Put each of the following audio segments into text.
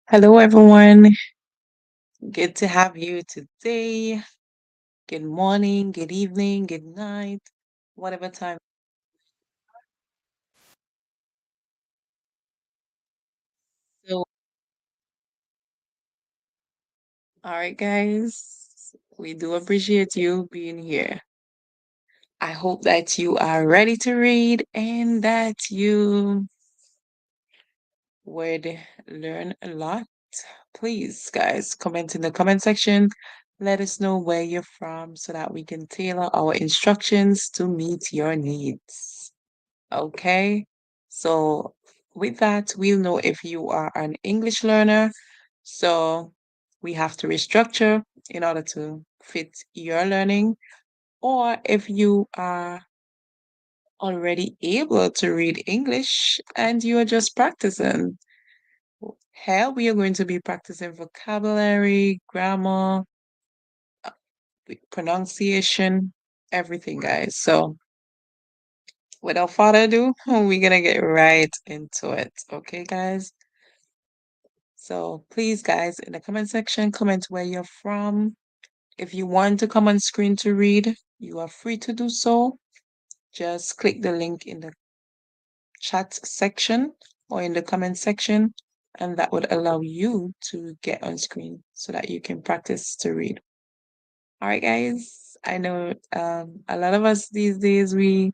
Hello, everyone. Good to have you today. Good morning, good evening, good night, whatever time. So, all right, guys, we do appreciate you being here. I hope that you are ready to read and that you would learn a lot. Please, guys, comment in the comment section. Let us know where you're from so that we can tailor our instructions to meet your needs. Okay. So with that, we'll know if you are an English learner. So we have to restructure in order to fit your learning, or if you are already able to read English and you are just practicing. Here we are going to be practicing vocabulary, grammar, pronunciation, everything, guys. So without further ado, we're gonna get right into it. Okay, guys? So please, guys, in the comment section, comment where you're from. If you want to come on screen to read, you are free to do so. Just click the link in the chat section or in the comment section, and that would allow you to get on screen so that you can practice to read. All right, guys. I know a lot of us these days we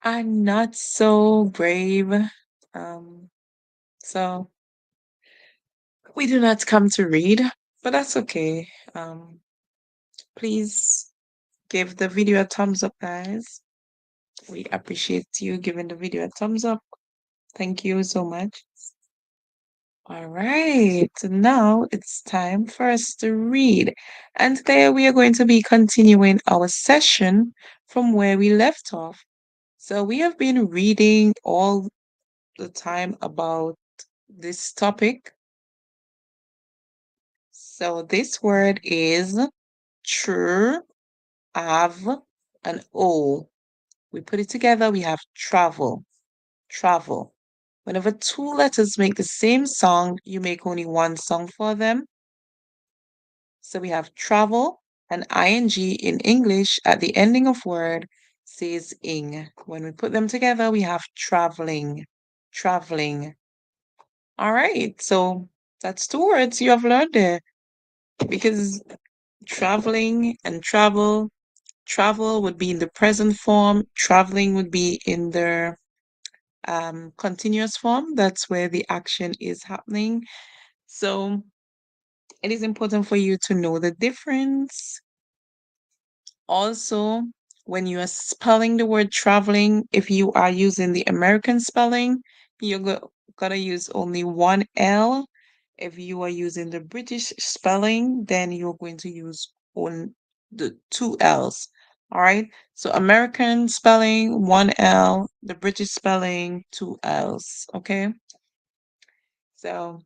are not so brave. So we do not come to read, but that's okay. Please give the video a thumbs up, guys. We appreciate you giving the video a thumbs up. Thank you so much. All right, now it's time for us to read. And today we are going to be continuing our session from where we left off. So we have been reading all the time about this topic. So this word is tr, av, and o. We put it together, we have travel. Travel. Whenever two letters make the same sound, you make only one song for them. So we have travel and ing in English at the ending of word says ing. When we put them together, we have traveling. Traveling. All right. So that's two words you have learned there because traveling and travel would be in the present form, traveling would be in the continuous form. That's where the action is happening. So it is important for you to know the difference. Also, when you are spelling the word traveling, if you are using the American spelling, gotta use only one L. If you are using the British spelling, then you're going to use on the two L's. All right. So American spelling, one L, the British spelling, two L's. Okay. So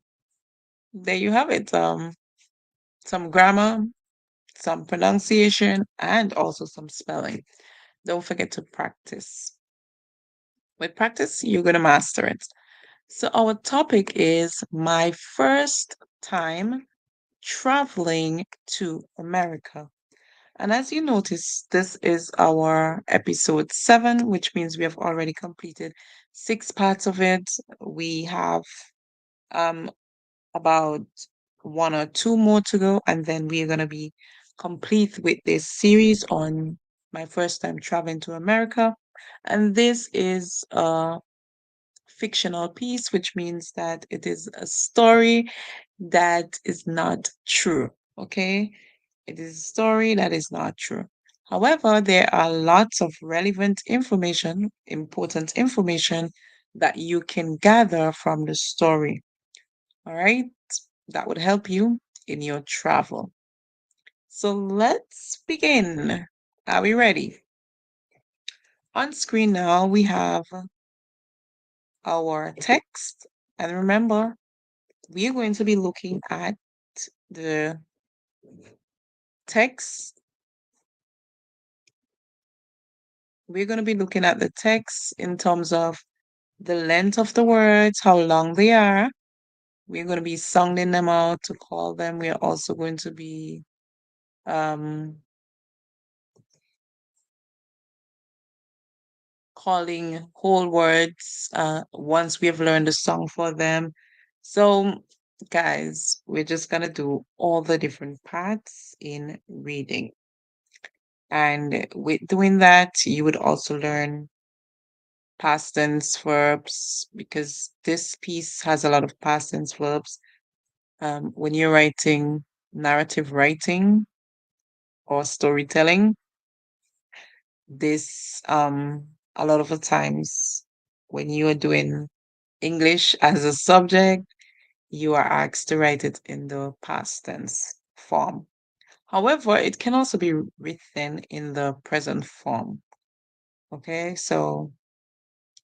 there you have it. Some grammar, some pronunciation, and also some spelling. Don't forget to practice. With practice, you're going to master it. So, our topic is my first time traveling to America. And as you notice, this is our episode 7, which means we have already completed 6 parts of it. We have um, about one or two more to go, and then we're going to be complete with this series on my first time traveling to America. And this is a fictional piece, which means that it is a story that is not true. Okay. It is a story that is not true. However, there are lots of relevant information, important information that you can gather from the story. All right. That would help you in your travel. So let's begin. Are we ready? On screen now, we have our text. And remember, we are going to be looking at the text. We're going to be looking at the text in terms of the length of the words, how long they are, we're going to be sounding them out to call them. We are also going to be calling whole words once we have learned the song for them. So, guys, we're just going to do all the different parts in reading. And with doing that, you would also learn past tense verbs because this piece has a lot of past tense verbs. When you're writing narrative writing or storytelling, this a lot of the times when you are doing English as a subject, you are asked to write it in the past tense form. However, it can also be written in the present form. Okay, so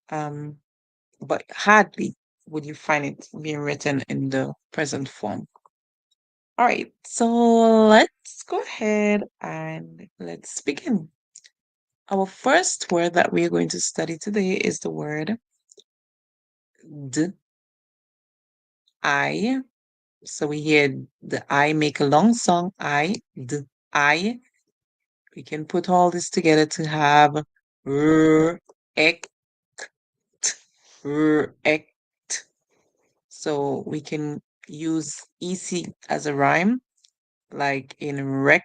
but hardly would you find it being written in the present form. All right, so let's go ahead and let's begin. Our first word that we're going to study today is the word d, I. So we hear the I make a long song, I, d, I. We can put all this together to have r, ek, r, ek. So we can use EC as a rhyme, like in rec,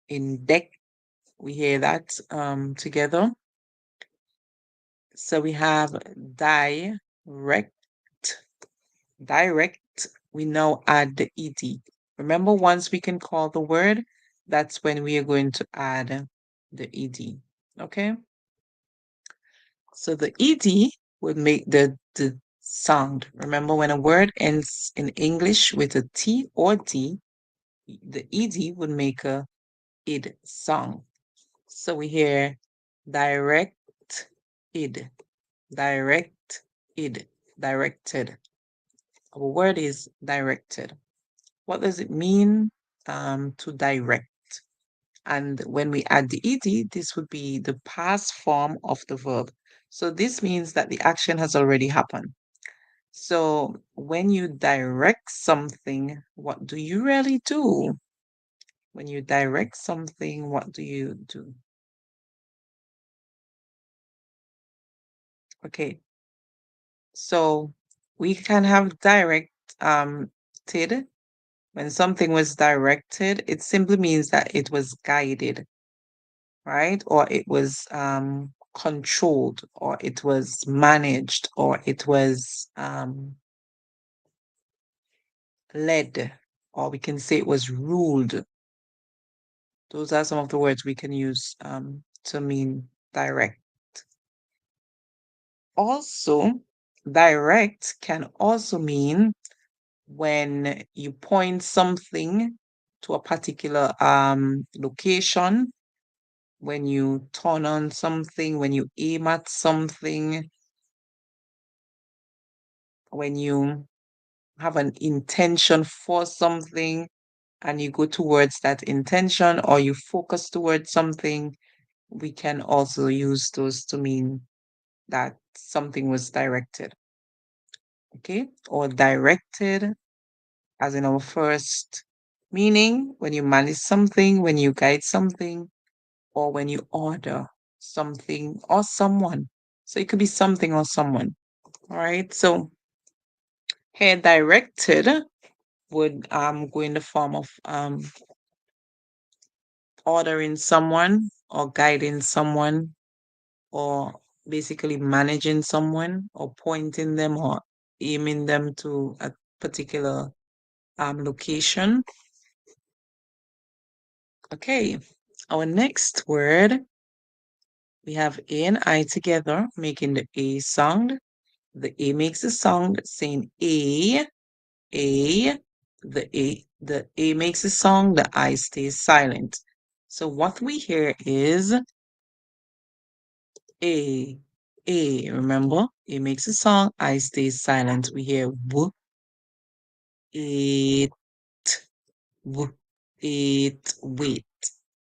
in deck. We hear that together. So we have direct, direct. We now add the ed. Remember, once we can call the word, that's when we are going to add the ed. Okay. So the ed would make the sound. Remember, when a word ends in English with a T or D, the ed would make a id sound. So we hear direct id, direct id, directed. Our word is directed. What does it mean to direct? And when we add the ed, this would be the past form of the verb. So this means that the action has already happened. So when you direct something, what do you really do? When you direct something, what do you do? Okay, so we can have directed. When something was directed, it simply means that it was guided, right? Or it was controlled, or it was managed, or it was led, or we can say it was ruled. Those are some of the words we can use to mean direct. Also, direct can also mean when you point something to a particular location, when you turn on something, when you aim at something, when you have an intention for something and you go towards that intention or you focus towards something, we can also use those to mean that something was directed. Okay, or directed as in our first meaning, when you manage something, when you guide something, or when you order something or someone. So it could be something or someone. All right. So here directed would go in the form of ordering someone or guiding someone or basically managing someone or pointing them or aiming them to a particular location. Okay, our next word, we have A and I together making the A sound. The A makes a sound saying A, the A makes a sound, the I stays silent. So what we hear is A, remember? A makes a sound, I stays silent. We hear W, it, W, it, wait.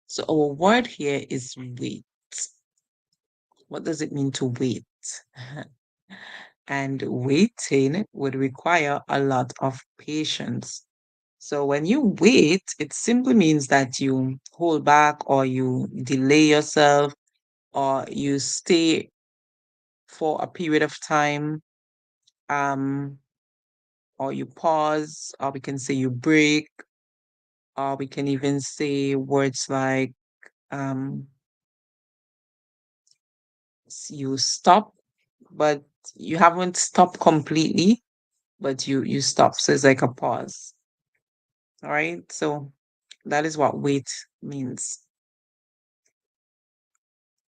So our word here is wait. What does it mean to wait? and waiting would require a lot of patience. So when you wait, it simply means that you hold back or you delay yourself or you stay for a period of time, um, or you pause, or we can say you break, or we can even say words like um, you stop, but you haven't stopped completely, but you stop. So it's like a pause. All right. So that is what wait means.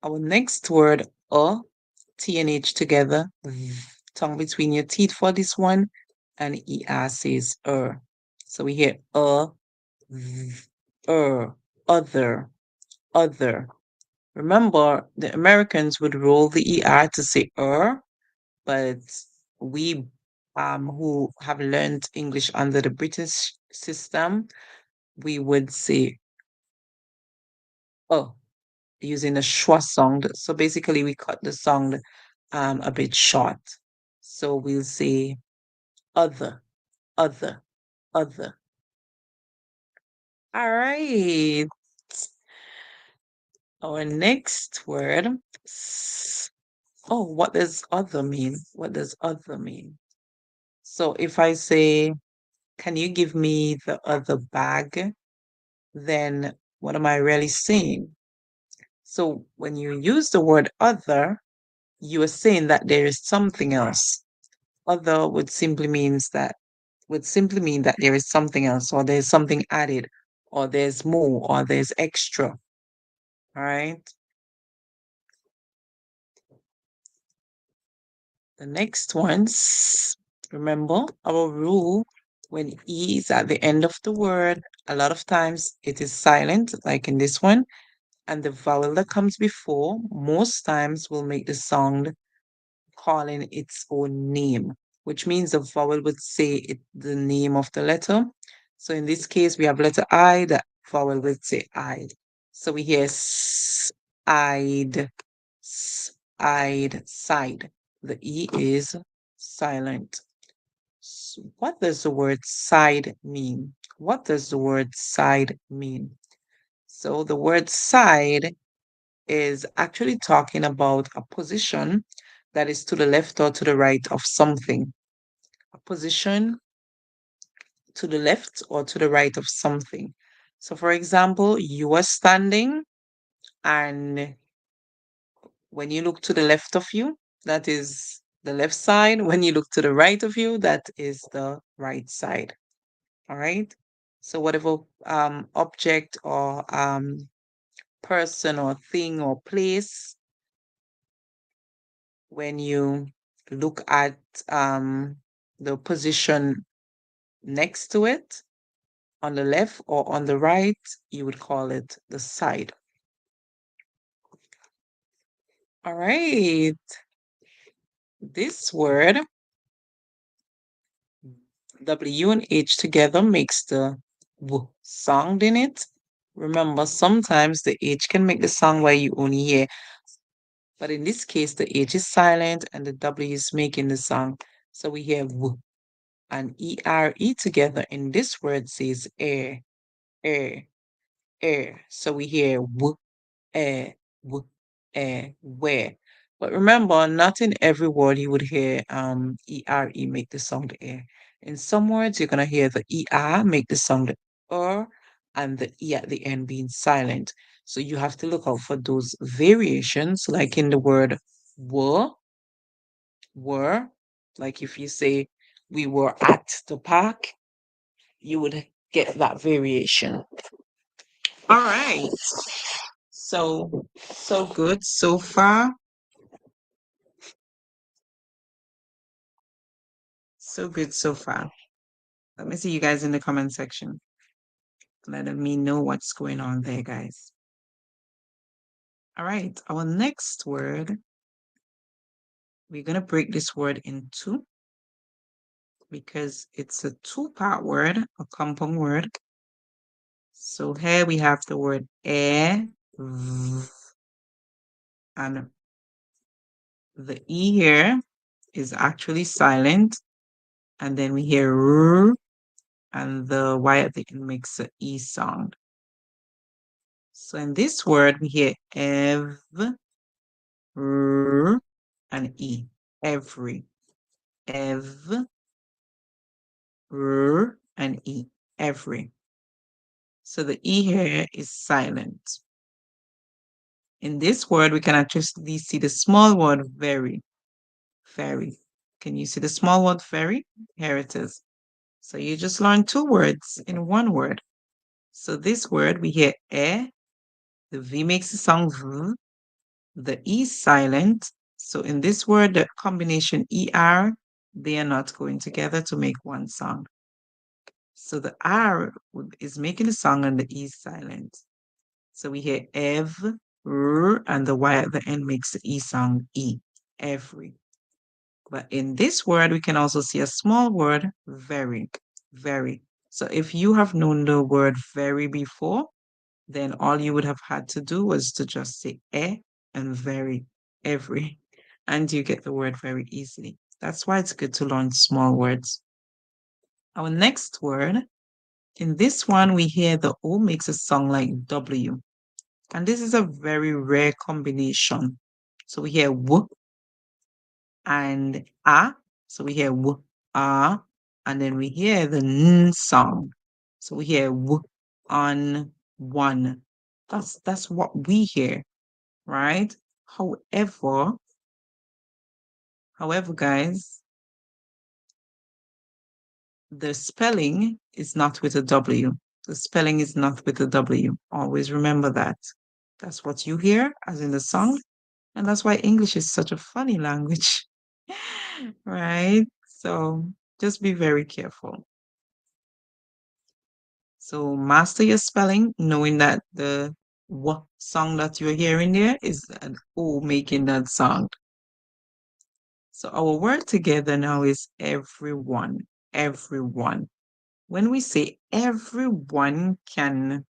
Our next word, T and H together, tongue between your teeth for this one, and ER says So we hear other, other. Remember, the Americans would roll the ER to say but we who have learned English under the British system, we would say using a schwa sound. So basically we cut the sound a bit short. So we'll say other, other, other. All right. Our next word. What does other mean? What does other mean? So if I say, can you give me the other bag? Then what am I really saying? So when you use the word other, you are saying that there is something else. Other would simply mean that there is something else, or there's something added, or there's more, or there's extra. All right. The next ones, remember our rule when E is at the end of the word, a lot of times it is silent, like in this one, and the vowel that comes before most times will make the sound calling its own name, which means the vowel would say the name of the letter. So in this case, we have letter I, the vowel would say I. So we hear I'd, I'd, side. The E is silent. What does the word side mean? What does the word side mean? So the word side is actually talking about a position that is to the left or to the right of something. A position to the left or to the right of something. So, for example, you are standing, and when you look to the left of you, that is the left side. When you look to the right of you, that is the right side. All right. So, whatever object or person or thing or place, when you look at the position next to it on the left or on the right, you would call it the side. All right. This word, W and H together, makes the W sound in it. Remember, sometimes the H can make the sound where you only hear, but in this case, the H is silent and the W is making the sound. So we hear W and ERE together in this word says air, air, air. So we hear W, air, W, air, where. But remember, not in every word you would hear ERE make the sound air. In some words, you're gonna hear the ER make the sound and the E at the end being silent. So you have to look out for those variations, like in the word were, like if you say we were at the park, you would get that variation. All right. So good so far. So good so far. Let me see you guys in the comment section. Letting me know what's going on there, guys. All right. Our next word, we're going to break this word in two because it's a two-part word, a compound word. So here we have the word air, and the E here is actually silent, and then we hear r, and the Y at the end makes an E sound. So in this word, we hear ev, r, and E. Every. Ev, r, and E. Every. So the E here is silent. In this word, we can actually see the small word very. Very. Can you see the small word very? Here it is. So you just learned 2 words in 1 word. So this word, we hear e, the V makes the sound v, the E is silent. So in this word, the combination ER, they are not going together to make one sound. So the R is making a sound and the E is silent. So we hear ev, r, and the Y at the end makes the E sound E, every. But in this word, we can also see a small word, very, very. So if you have known the word very before, then all you would have had to do was to just say and very, every, and you get the word very easily. That's why it's good to learn small words. Our next word, in this one, we hear the O makes a sound like W. And this is a very rare combination. So we hear W and A. So we hear W, A, and then we hear the N sound. So we hear W on one. That's what we hear, right? However, guys, the spelling is not with a W. The spelling is not with a W. Always remember that. That's what you hear as in the song. And that's why English is such a funny language, right? So just be very careful. So master your spelling, knowing that the what song that you're hearing there is an O making that sound. So our word together now is everyone. Everyone. When we say everyone can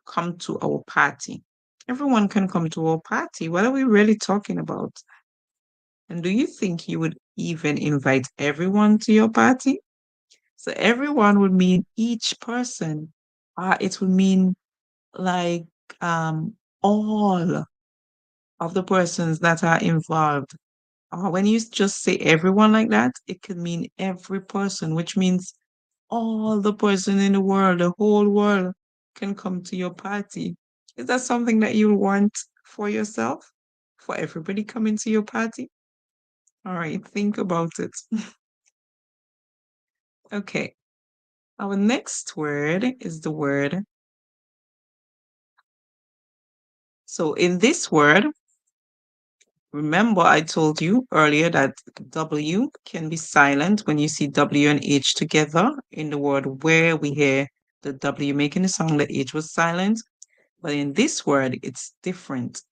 come to our party, everyone can come to our party. What are we really talking about? And do you think you would even invite everyone to your party? So everyone would mean each person. It would mean like all of the persons that are involved. When you just say everyone like that, it could mean every person, which means all the person in the world, the whole world can come to your party. Is that something that you want for yourself? For everybody coming to your party? All right, think about it. Okay. Our next word is the word. So in this word, remember I told you earlier that W can be silent when you see W and H together in the word where we hear the W making the sound, the H was silent. But in this word, it's different.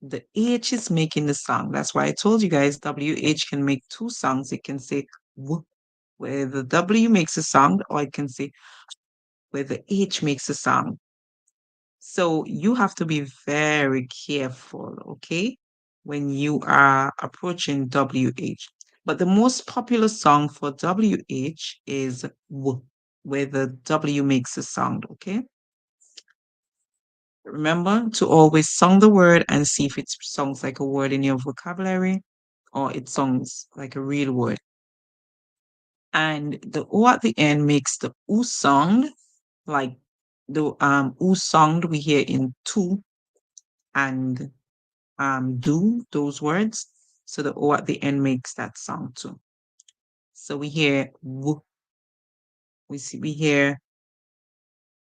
The H is making the sound. That's why I told you guys WH can make 2 sounds. It can say W, where the W makes a sound, or it can say where the H makes a sound. So you have to be very careful, okay, when you are approaching WH. But the most popular song for WH is W, where the W makes a sound, okay? Remember to always song the word and see if it sounds like a word in your vocabulary or it sounds like a real word. And the O at the end makes the U sound, like the U sound we hear in to and do, those words. So the O at the end makes that sound too. So we hear W, we hear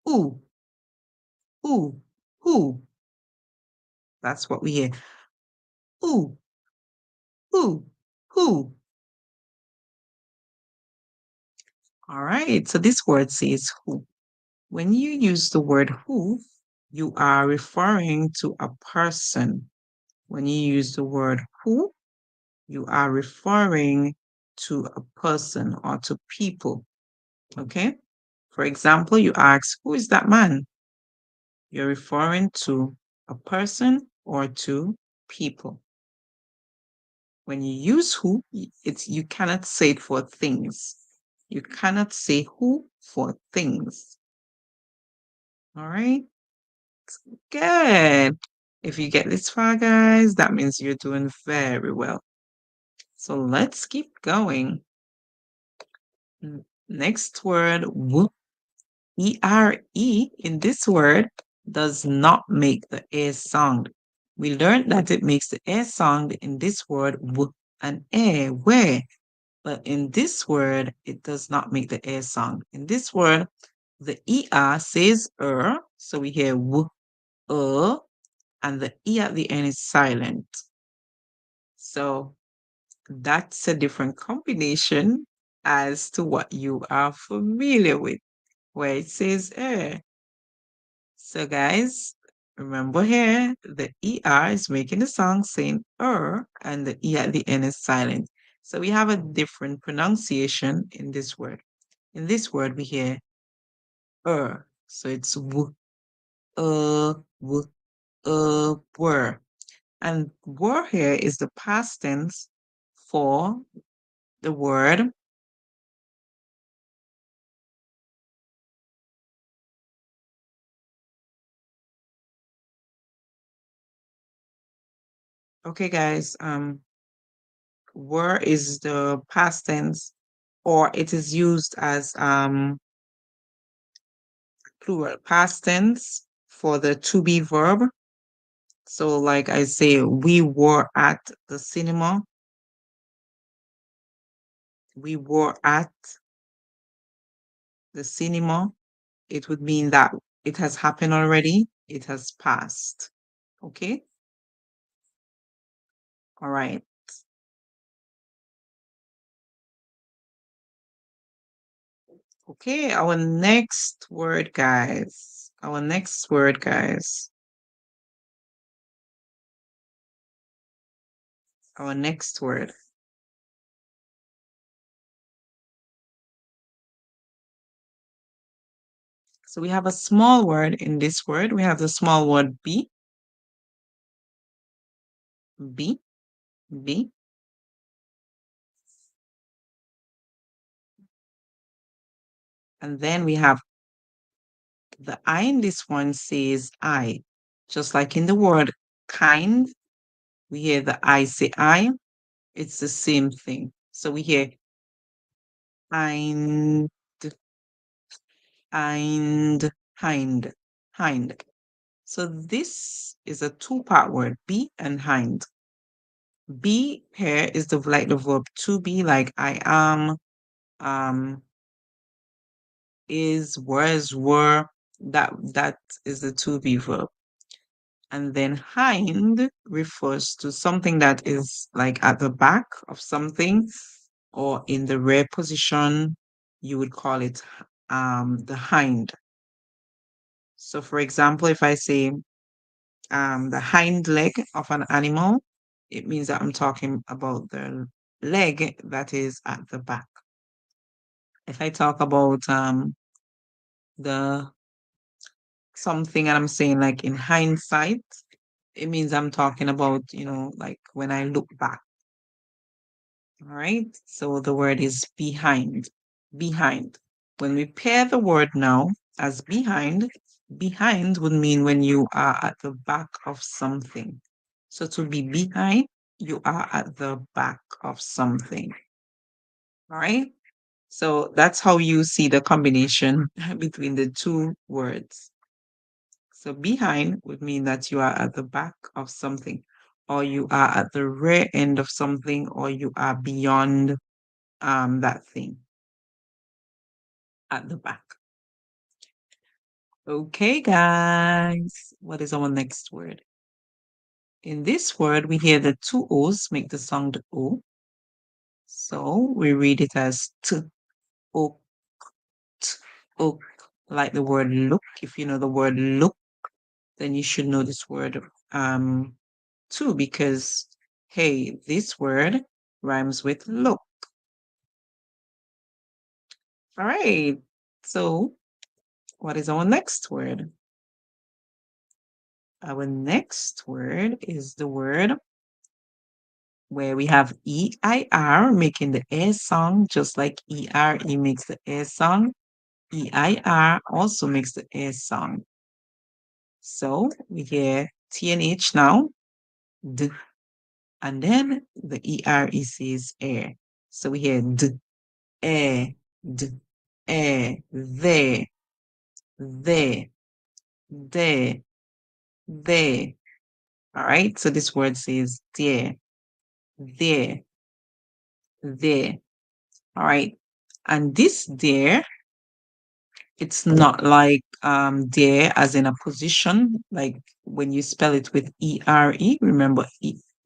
ooh, ooh, ooh. That's what we hear. Ooh, ooh, ooh. All right, so this word says who. When you use the word who, you are referring to a person. When you use the word who, you are referring to a person or to people. Okay? For example, you ask, who is that man? You're referring to a person or to people. When you use who, you cannot say it for things. You cannot say who for things. All right? Good. If you get this far, guys, that means you're doing very well. So let's keep going. Next word, E-R-E in this word does not make the A sound. We learned that it makes the A sound in this word, w and A, where. But in this word, it does not make the A sound. In this word, the ER says so we hear w, and the E at the end is silent. So that's a different combination as to what you are familiar with, where it says So guys, remember here, the ER is making the sound saying and the E at the end is silent. So we have a different pronunciation in this word. In this word, we hear so it's were. And were here is the past tense for the word. Okay, guys, were is the past tense, or it is used as plural past tense for the to be verb. So like I say, we were at the cinema. We were at the cinema. It would mean that it has happened already. It has passed. Okay. All right. Okay. Our next word, guys. Our next word, guys. Our next word. So we have a small word in this word. We have the small word be. Be. Be. And then we have the I in this one says I. Just like in the word kind, we hear the I say I. It's the same thing. So we hear Eind, hind, hind. So this is a two-part word, be and hind. Be here is the like the verb to be, like I am, is, was, were. That is the to be verb. And then hind refers to something that is like at the back of something or in the rear position. You would call it the hind. So for example, if I say the hind leg of an animal, it means that I'm talking about the leg that is at the back. If I talk about the something and I'm saying like in hindsight, it means I'm talking about, like when I look back. All right. So the word is behind. Behind. When we pair the word now as behind, behind would mean when you are at the back of something. So to be behind, you are at the back of something. All right. So that's how you see the combination between the two words. So behind would mean that you are at the back of something, or you are at the rear end of something, or you are beyond that thing at the back. Okay, guys. What is our next word? In this word, we hear the two O's make the sound O. So we read it as t, o, t, o, like the word look. If you know the word look, then you should know this word too, because hey, this word rhymes with look. All right. So what is our next word? Our next word is the word where we have EIR making the air sound, just like ERE makes the air sound. EIR also makes the air sound. So we hear TNH now, D, and then the ERE says air. So we hear D, air, D, air, there, there, there. All right, so this word says there, there, there. All right, and this there, it's not like there as in a position, like when you spell it with ERE. Remember,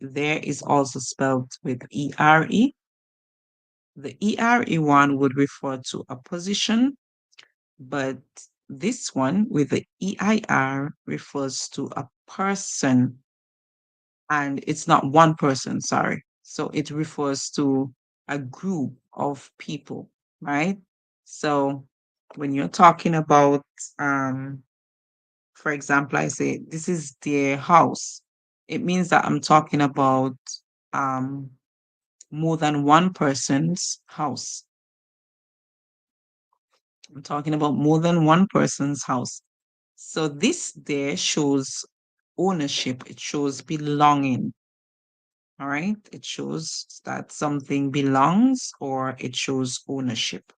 there is also spelled with ERE. The ERE one would refer to a position, but this one with the EIR refers to a person, and it's not one person, sorry. So it refers to a group of people, right? So when you're talking about, for example, I say, this is their house, it means that I'm talking about um, more than one person's house. I'm talking about more than one person's house. So this there shows ownership, it shows belonging. All right, it shows that something belongs or it shows ownership.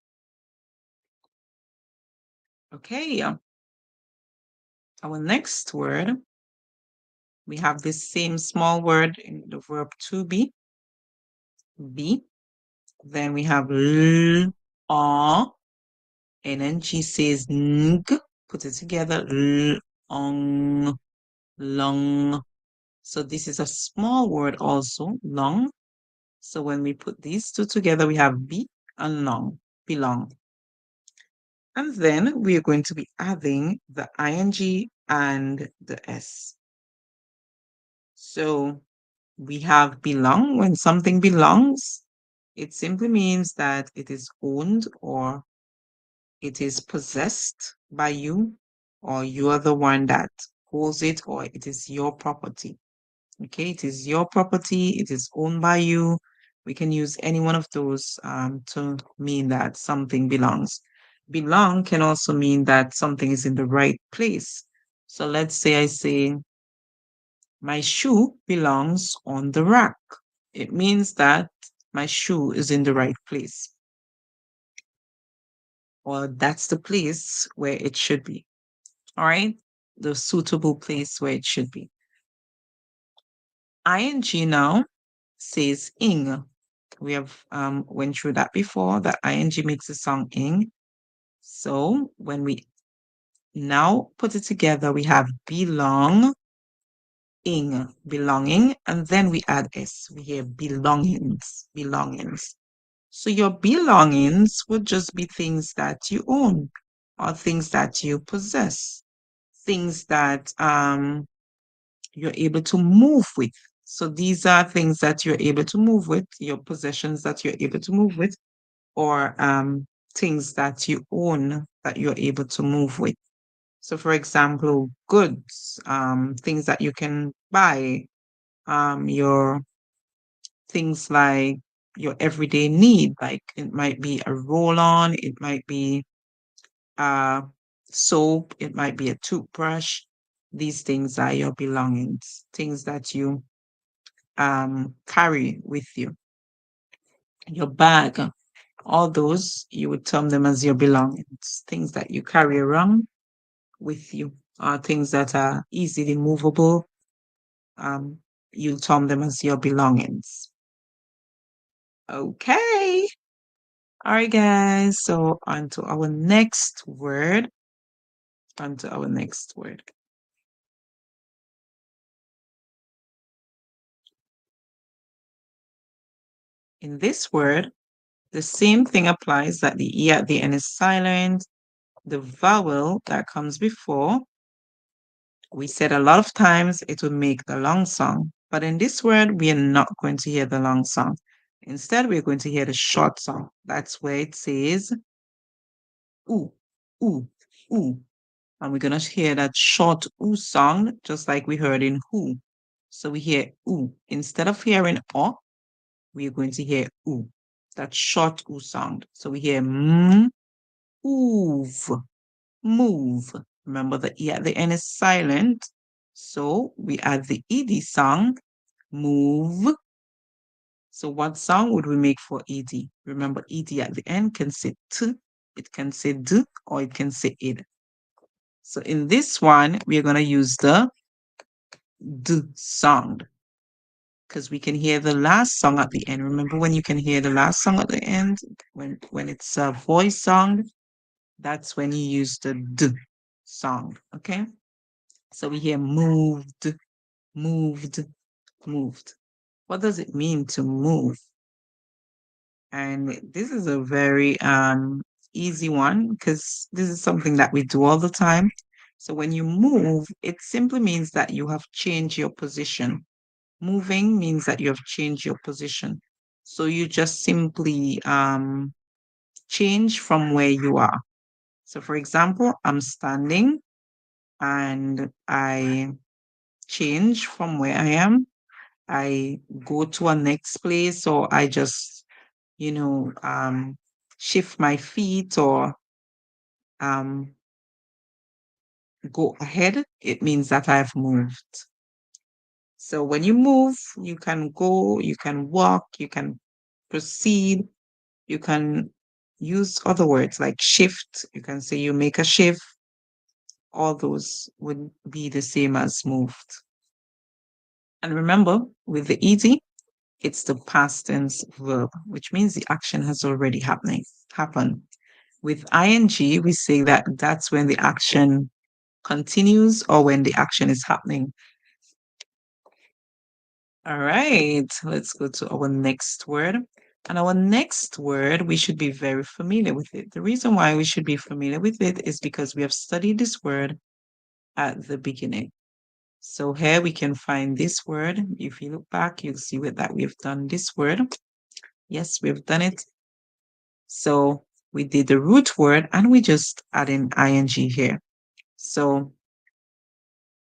Okay, our next word, we have this same small word in the verb to be, Then we have l, and then she says ng, put it together, l, ong, long. So this is a small word also, long. So when we put these two together, we have be and long, belong. And then we are going to be adding the ing and the s. So we have belong. When something belongs, it simply means that it is owned or it is possessed by you, or you are the one that holds it, or it is your property. Okay, it is your property, it is owned by you. We can use any one of those to mean that something belongs. Belong can also mean that something is in the right place. So let's say I say, my shoe belongs on the rack. It means that my shoe is in the right place, or that's the place where it should be. All right, the suitable place where it should be. Ing now says ing. We have went through that before, that ing makes the song ing. So when we now put it together, we have belong, ing, belonging, and then we add s. We hear belongings, belongings. So your belongings would just be things that you own or things that you possess, things that you're able to move with. So these are things that you're able to move with, your possessions that you're able to move with, or things that you own that you're able to move with. So for example, goods, things that you can buy, your things like your everyday need, like it might be a roll-on, it might be soap, it might be a toothbrush. These things are your belongings, things that you carry with you. Your bag, all those, you would term them as your belongings, things that you carry around with you, things that are easily movable. You'll term them as your belongings. Okay. All right, guys. So on to our next word. On to our next word. In this word, the same thing applies, that the E at the end is silent. The vowel that comes before, we said a lot of times it would make the long song, but in this word, we are not going to hear the long song. Instead, we're going to hear the short song. That's where it says, ooh, ooh, ooh. And we're going to hear that short ooh sound, just like we heard in who. So we hear ooh. Instead of hearing o, we are going to hear oo, that short oo sound. So we hear move, move. Remember the E at the end is silent. So we add the ED sound, move. So what sound would we make for ED? Remember, ED at the end can say T, it can say D, or it can say id. So in this one, we're going to use the D sound because we can hear the last song at the end. Remember when you can hear the last song at the end, when it's a voice song, that's when you use the D sound, okay? So we hear moved, moved, moved. What does it mean to move? And this is a very easy one because this is something that we do all the time. So when you move, it simply means that you have changed your position. Moving means that you have changed your position. So you just simply change from where you are. So for example, I'm standing and I change from where I am. I go to a next place, or I just, shift my feet or um, go ahead. It means that I've moved. So when you move, you can go, you can walk, you can proceed, you can use other words like shift. You can say you make a shift. All those would be the same as moved. And remember, with the ED, it's the past tense verb, which means the action has already happened. With ing, we say that that's when the action continues or when the action is happening. All right, let's go to our next word. And our next word, we should be very familiar with it. The reason why we should be familiar with it is because we have studied this word at the beginning. So here we can find this word. If you look back, you'll see that we've done this word. Yes, we've done it. So we did the root word and we just add in ing here. So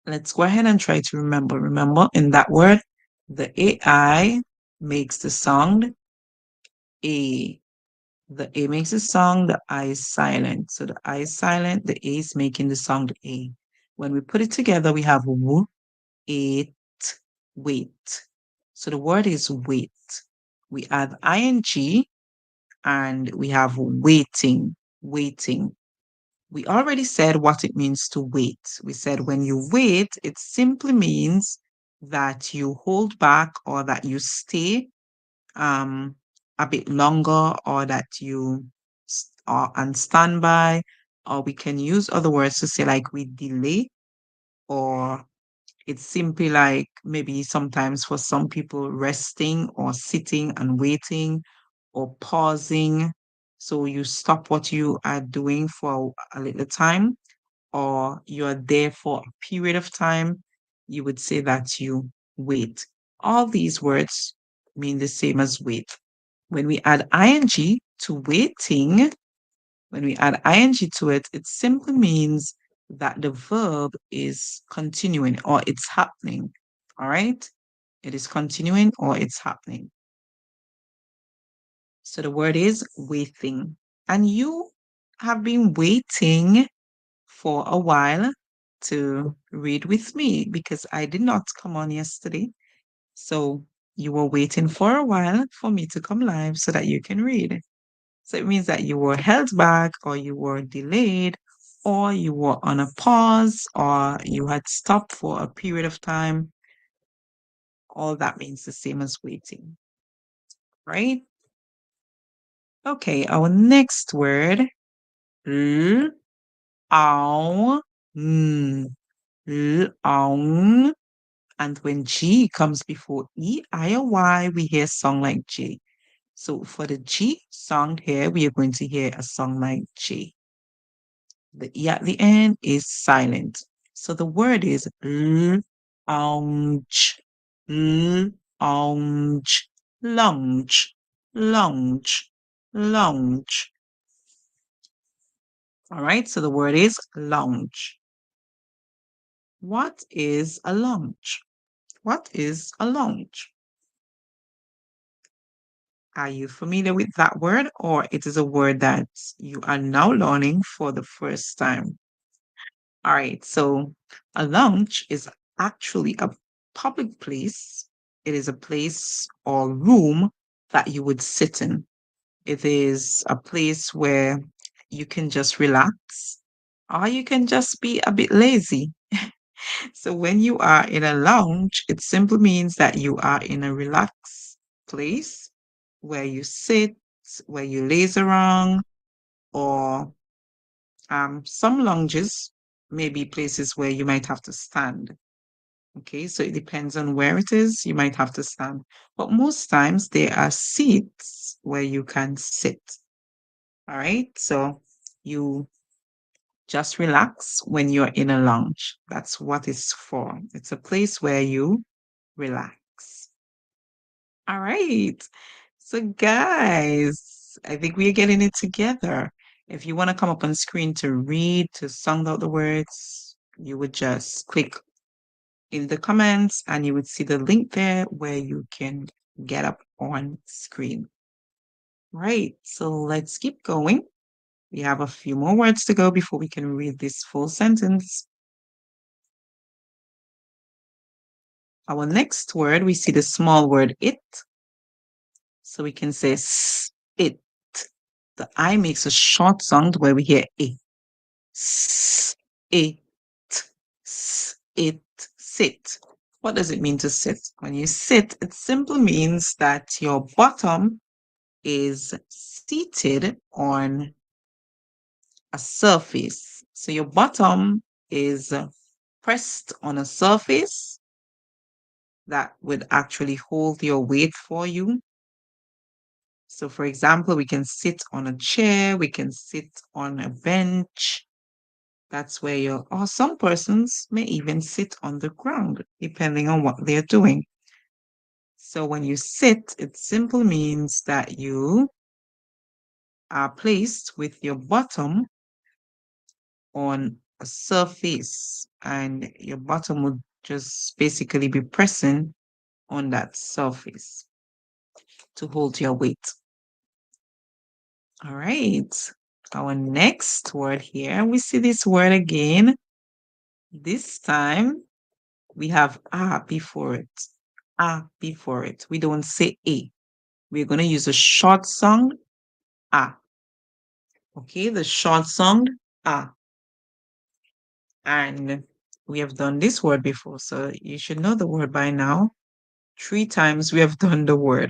let's go ahead and try to remember. Remember, in that word, the AI makes the sound A. The A makes the sound, the I is silent. So the I is silent, the A is making the sound A. When we put it together, we have W, it, wait. So the word is wait. We add ing and we have waiting, waiting. We already said what it means to wait. We said when you wait, it simply means that you hold back or that you stay a bit longer or that you are on standby, or we can use other words to say like we delay, or it's simply like maybe sometimes for some people resting or sitting and waiting or pausing. So you stop what you are doing for a little time, or you're there for a period of time. You would say that you wait. All these words mean the same as wait. When we add ing to waiting, when we add ing to it, it simply means that the verb is continuing or it's happening. All right? It is continuing or it's happening. So the word is waiting. And you have been waiting for a while to read with me because I did not come on yesterday. So you were waiting for a while for me to come live so that you can read. So it means that you were held back or you were delayed or you were on a pause or you had stopped for a period of time. All that means the same as waiting, right? Okay, our next word, l, ow, n, l, ow. And when G comes before E, I, or Y, we hear a song like J. So for the G sound here, we are going to hear a song like J. The E at the end is silent. So the word is lounge, lounge, lounge, lounge, lounge. All right, so the word is lounge. What is a lounge? What is a lounge? Are you familiar with that word, or it is a word that you are now learning for the first time? All right, so a lounge is actually a public place. It is a place or room that you would sit in. It is a place where you can just relax or you can just be a bit lazy. So when you are in a lounge, it simply means that you are in a relaxed place where you sit, where you laze around, or some lounges may be places where you might have to stand. Okay, so it depends on where it is. You might have to stand, but most times there are seats where you can sit. All right, so you just relax when you're in a lounge. That's what it's for. It's a place where you relax. All right. So, guys, I think we're getting it together. If you want to come up on screen to read, to sound out the words, you would just click in the comments and you would see the link there where you can get up on screen. Right. So, let's keep going. We have a few more words to go before we can read this full sentence. Our next word, we see the small word it. So we can say it. The I makes a short sound where we hear a. It. It. Sit. What does it mean to sit? When you sit, it simply means that your bottom is seated on a surface. So your bottom is pressed on a surface that would actually hold your weight for you. So, for example, we can sit on a chair, we can sit on a bench. That's where you're, or some persons may even sit on the ground, depending on what they're doing. So, when you sit, it simply means that you are placed with your bottom on a surface, and your bottom would just basically be pressing on that surface to hold your weight. All right. Our next word here, we see this word again. This time we have a before it. A before it. We don't say a. We're going to use a short sound a. Okay, the short sound a. And we have done this word before, so you should know the word by now. 3 times we have done the word.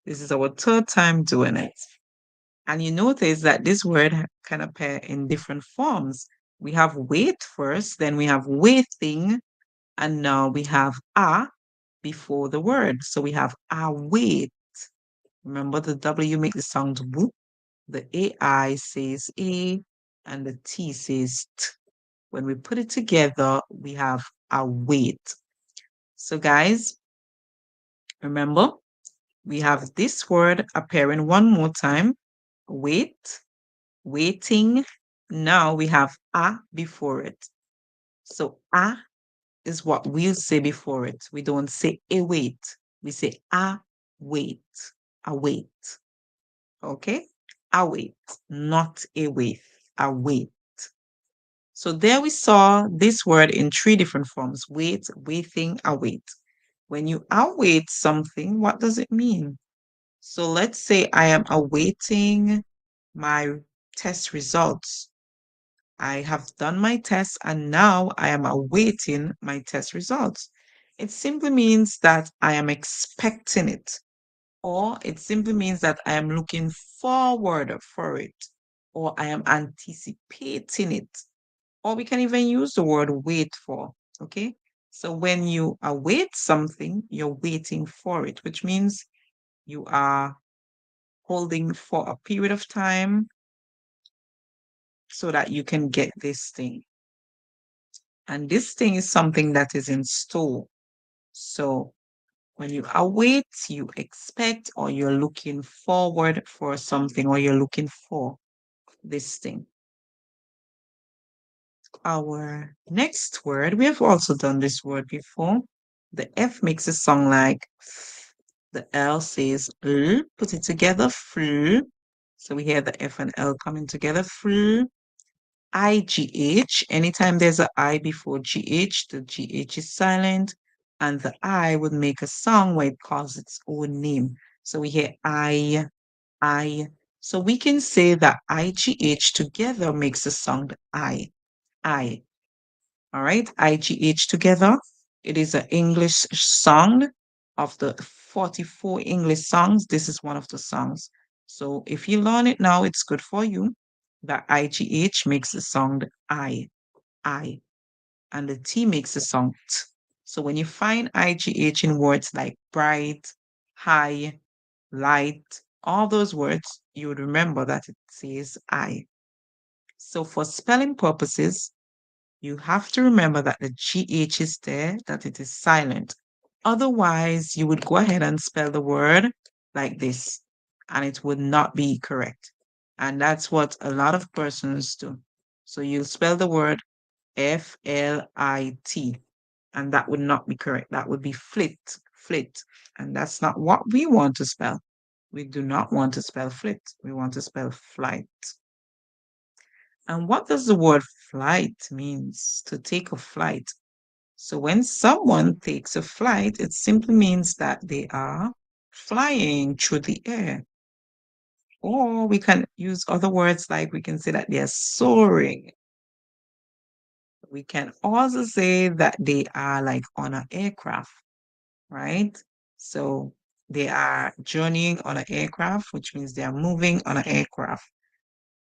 This is our 3rd time doing it. And you notice that this word can appear in different forms. We have wait first, then we have waiting, and now we have a before the word. So we have await. Remember the W make the sound w. The AI says a, and the T says t. When we put it together, we have await. So guys, remember, we have this word appearing one more time. Wait, waiting. Now we have a before it. So a is what we'll say before it. We don't say await. We say await, await. Okay? Await, not await, await. So there we saw this word in 3 different forms. Wait, waiting, await. When you await something, what does it mean? So let's say I am awaiting my test results. I have done my test and now I am awaiting my test results. It simply means that I am expecting it, or it simply means that I am looking forward for it, or I am anticipating it, or we can even use the word wait for. Okay. So when you await something, you're waiting for it, which means you are holding for a period of time so that you can get this thing. And this thing is something that is in store. So when you await, you expect or you're looking forward for something or you're looking for this thing. Our next word, we have also done this word before. The F makes a sound like The L says L. Put it together, fl. So we hear the F and L coming together, fl. IGH. Anytime there's a I before GH, the GH is silent, and the I would make a sound where it calls its own name. So we hear I. So we can say that IGH together makes the sound I. I. All right, IGH together. It is an English song. Of the 44 English songs, this is one of the songs. So if you learn it now, it's good for you. The IGH makes the sound I, and the T makes the sound T. So when you find IGH in words like bright, high, light, all those words, you would remember that it says I. So for spelling purposes, you have to remember that the GH is there, that it is silent. Otherwise, you would go ahead and spell the word like this, and it would not be correct. And that's what a lot of persons do. So you'll spell the word FLIT, and that would not be correct. That would be flit, flit. And that's not what we want to spell. We do not want to spell flit. We want to spell flight. And what does the word flight means? To take a flight. So when someone takes a flight, it simply means that they are flying through the air. Or we can use other words like we can say that they are soaring. We can also say that they are like on an aircraft, right? So they are journeying on an aircraft, which means they are moving on an aircraft.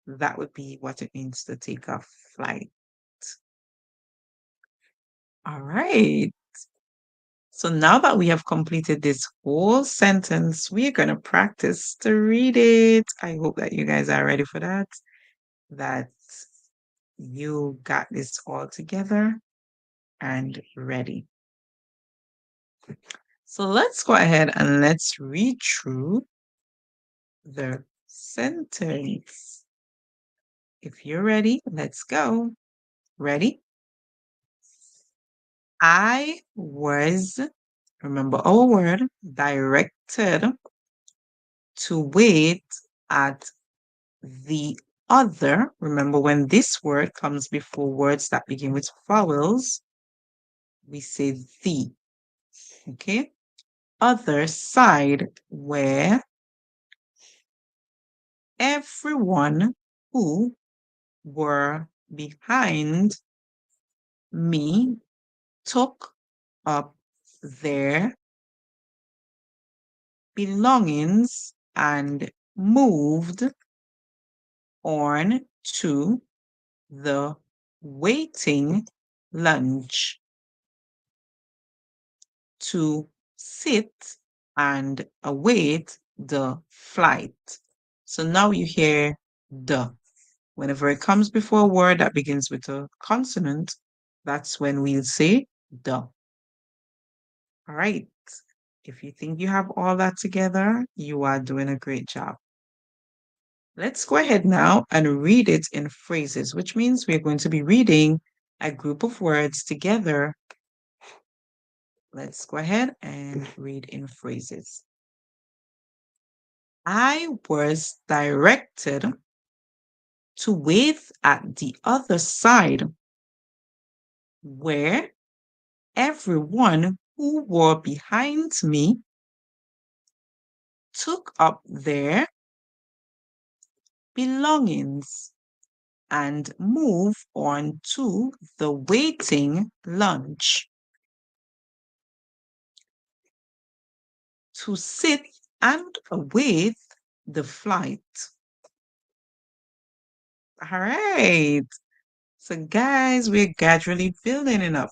That would be what it means to take a flight. All right. So now that we have completed this whole sentence, we're going to practice to read it. I hope that you guys are ready for that you got this all together and ready. So let's go ahead and let's read through the sentence. If you're ready, let's go. Ready? I was, remember our word, directed to wait at the other. Remember, when this word comes before words that begin with vowels, we say the. Okay? Other side, where everyone who were behind me took up their belongings and moved on to the waiting lounge to sit and await the flight. So now you hear the. Whenever it comes before a word that begins with a consonant, that's when we'll say the. All right. If you think you have all that together, you are doing a great job. Let's go ahead now and read it in phrases, which means we're going to be reading a group of words together. Let's go ahead and read in phrases. I was directed to wait at the other side where everyone who were behind me took up their belongings and moved on to the waiting lounge to sit and await the flight. All right. So guys, we're gradually building it up.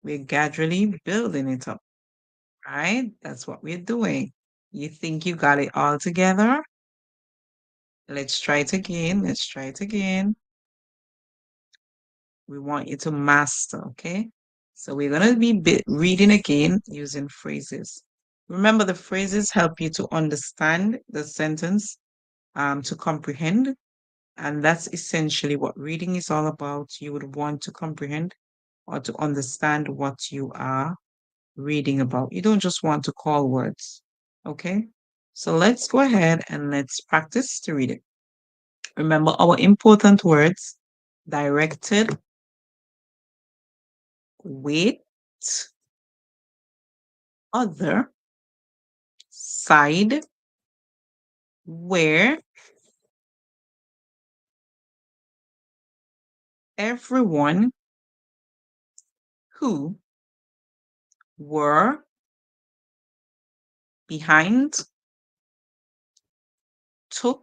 We're gradually building it up. Right? That's what we're doing. You think you got it all together? Let's try it again. Let's try it again. We want you to master, okay? So we're going to be reading again using phrases. Remember, the phrases help you to understand the sentence, to comprehend. And that's essentially what reading is all about. You would want to comprehend or to understand what you are reading about. You don't just want to call words. Okay, so let's go ahead and let's practice to read it. Remember our important words: directed, with, other, side, where, everyone, who, were, behind, took,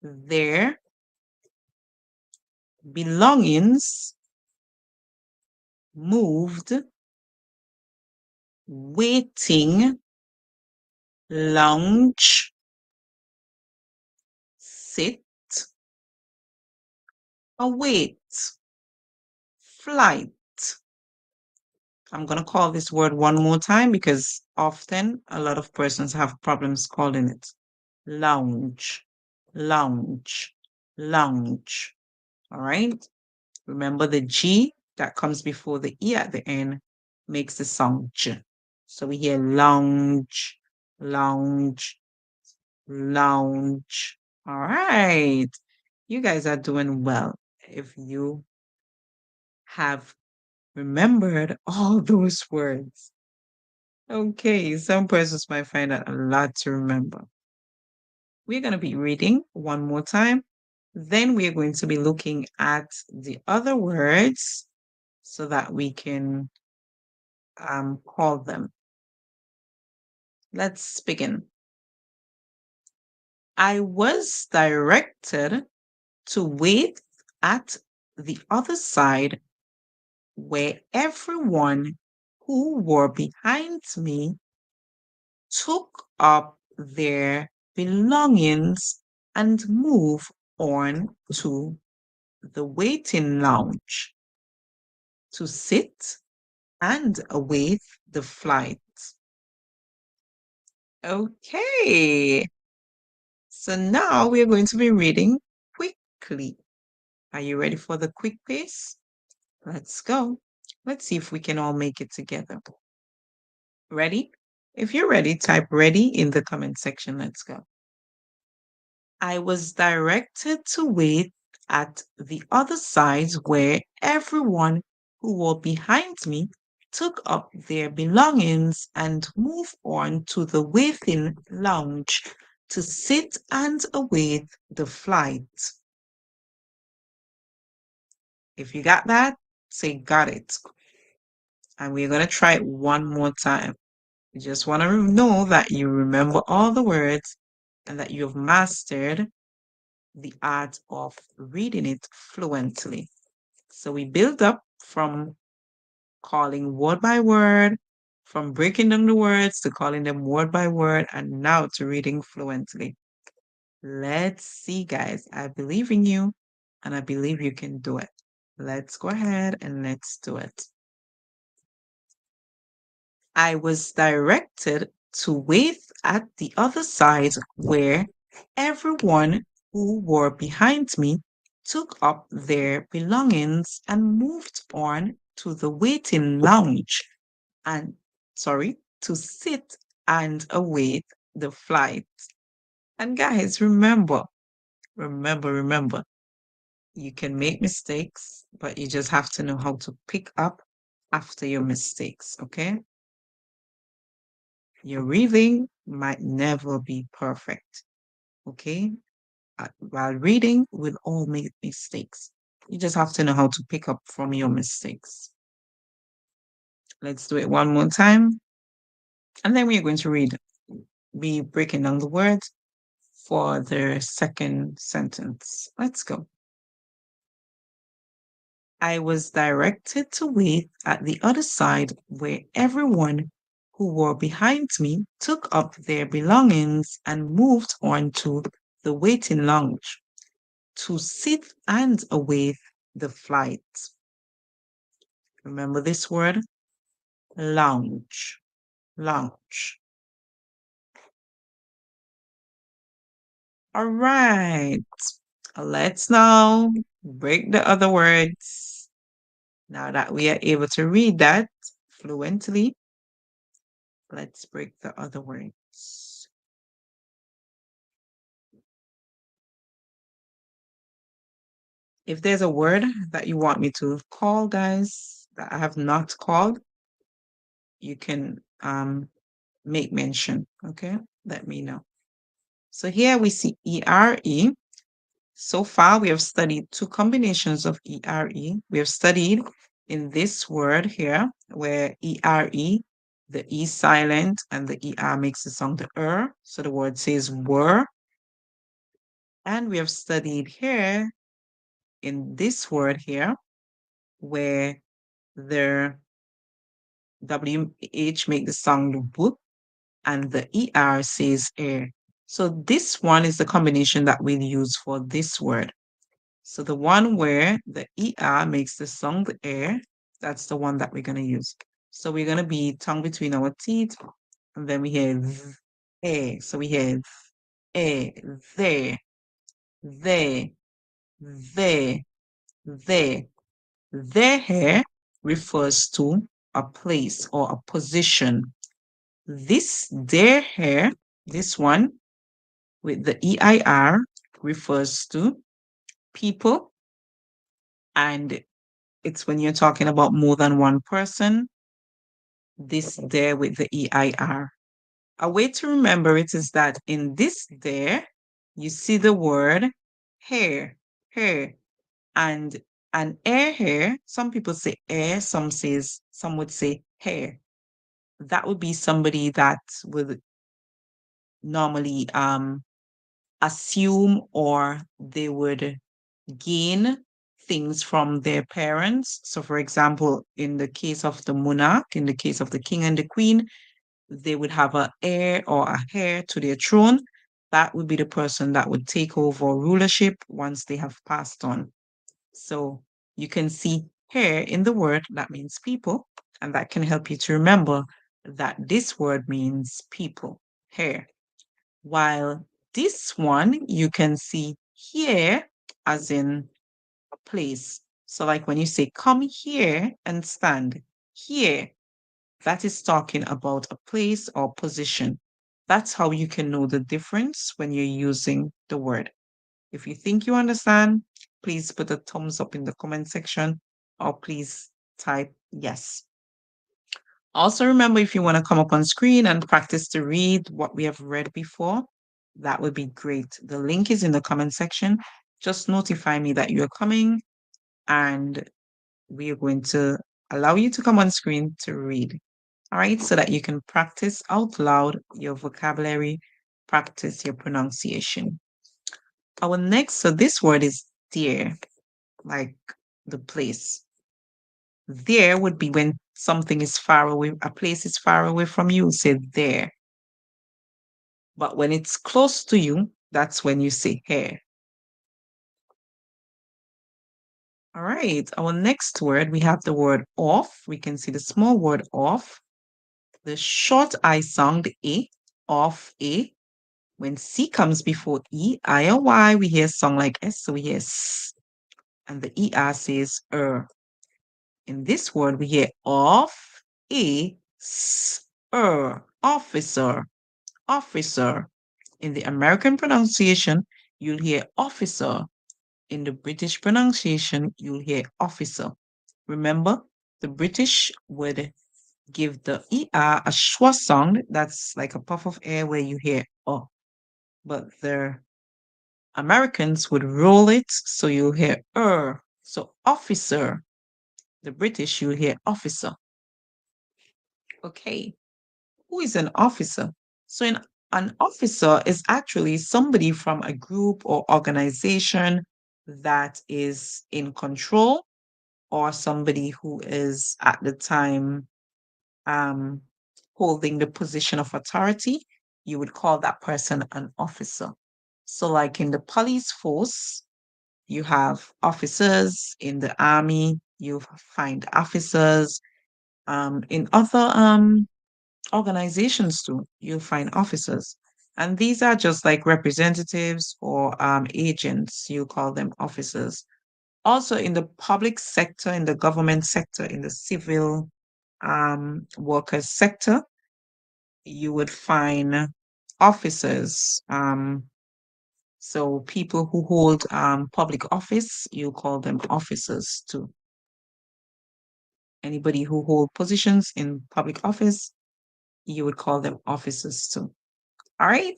their, belongings, moved, waiting, lounge, sit, await, flight. I'm going to call this word one more time because often a lot of persons have problems calling it. Lounge, lounge, lounge. All right. Remember the G that comes before the E at the end makes the sound J. So we hear lounge, lounge, lounge. All right. You guys are doing well. If you have remembered all those words. Okay, some persons might find that a lot to remember. We're going to be reading one more time. Then we're going to be looking at the other words so that we can call them. Let's begin. I was directed to wait at the other side where everyone who were behind me took up their belongings and moved on to the waiting lounge to sit and await the flight. Okay, so now we're going to be reading quickly. Are you ready for the quick pace? Let's go. Let's see if we can all make it together. Ready? If you're ready, type ready in the comment section. Let's go. I was directed to wait at the other side where everyone who were behind me took up their belongings and moved on to the waiting lounge to sit and await the flight. If you got that, say got it. And we're going to try it one more time. You just want to know that you remember all the words and that you've mastered the art of reading it fluently. So we build up from calling word by word, from breaking down the words to calling them word by word, and now to reading fluently. Let's see, guys. I believe in you, and I believe you can do it. Let's go ahead and let's do it. I was directed to wait at the other side where everyone who were behind me took up their belongings and moved on to the waiting lounge to sit and await the flight. And guys, remember, you can make mistakes, but you just have to know how to pick up after your mistakes, okay? Your reading might never be perfect, okay? While reading, we'll all make mistakes. You just have to know how to pick up from your mistakes. Let's do it one more time. And then we're going to be breaking down the words for the second sentence. Let's go. I was directed to wait at the other side where everyone who were behind me took up their belongings and moved on to the waiting lounge to sit and await the flight. Remember this word? Lounge. Lounge. All right. Let's now break the other words. Now that we are able to read that fluently, Let's break the other words. If there's a word that you want me to call, guys, that I have not called, you can make mention, okay? Let me know. So here we see ERE. So far, we have studied two combinations of ERE. We have studied in this word here, where ERE, the E silent and the ER makes the sound the So the word says were. And we have studied here in this word here, where the WH make the sound w and the ER says air. So this one is the combination that we'll use for this word. So the one where the ER makes the sound air, that's the one that we're going to use. So we're going to be tongue between our teeth, and then we hear air. So we hear air, there, there, there, there. Their hair refers to a place or a position. Their hair, this one with the EIR refers to people, and it's when you're talking about more than one person. This there with the EIR. A way to remember it is that in this there, you see the word hair, hair, and an air hair. Some people say air, some would say hair. That would be somebody that would normally assume or they would gain things from their parents. So, for example, in the case of the monarch, in the case of the king and the queen, they would have an heir or a heir to their throne. That would be the person that would take over rulership once they have passed on. So you can see hair in the word, that means people, and that can help you to remember that this word means people, hair. While this one, you can see here as in a place. So like when you say, come here and stand here, that is talking about a place or position. That's how you can know the difference when you're using the word. If you think you understand, please put a thumbs up in the comment section or please type yes. Also remember, if you want to come up on screen and practice to read what we have read before, that would be great. The link is in the comment section. Just notify me that you're coming and we are going to allow you to come on screen to read. All right, so that you can practice out loud your vocabulary, practice your pronunciation. So this word is dear, like the place. There would be when something is far away, a place is far away from you, say there. But when it's close to you, that's when you say here. All right, our next word, we have the word off. We can see the small word off. The short I sound A, off A. When C comes before E, I or Y, we hear a song like S, so we hear S. And the ER says In this word, we hear off, officer, officer. In the American pronunciation, you'll hear officer. In the British pronunciation, you'll hear officer. Remember, the British would give the ER a schwa sound. That's like a puff of air where you hear oh. But the Americans would roll it, so you'll hear So officer. The British, you'll hear officer. Okay. Who is an officer? So an officer is actually somebody from a group or organization that is in control or somebody who is at the time holding the position of authority. You would call that person an officer. So like in the police force, you have officers. In the army, you find officers. In other organizations too, you'll find officers. And these are just like representatives or agents. You call them officers. Also in the public sector, in the government sector, in the civil workers sector, you would find officers. So people who hold public office, you call them officers too. Anybody who hold positions in public office, you would call them officers too. All right.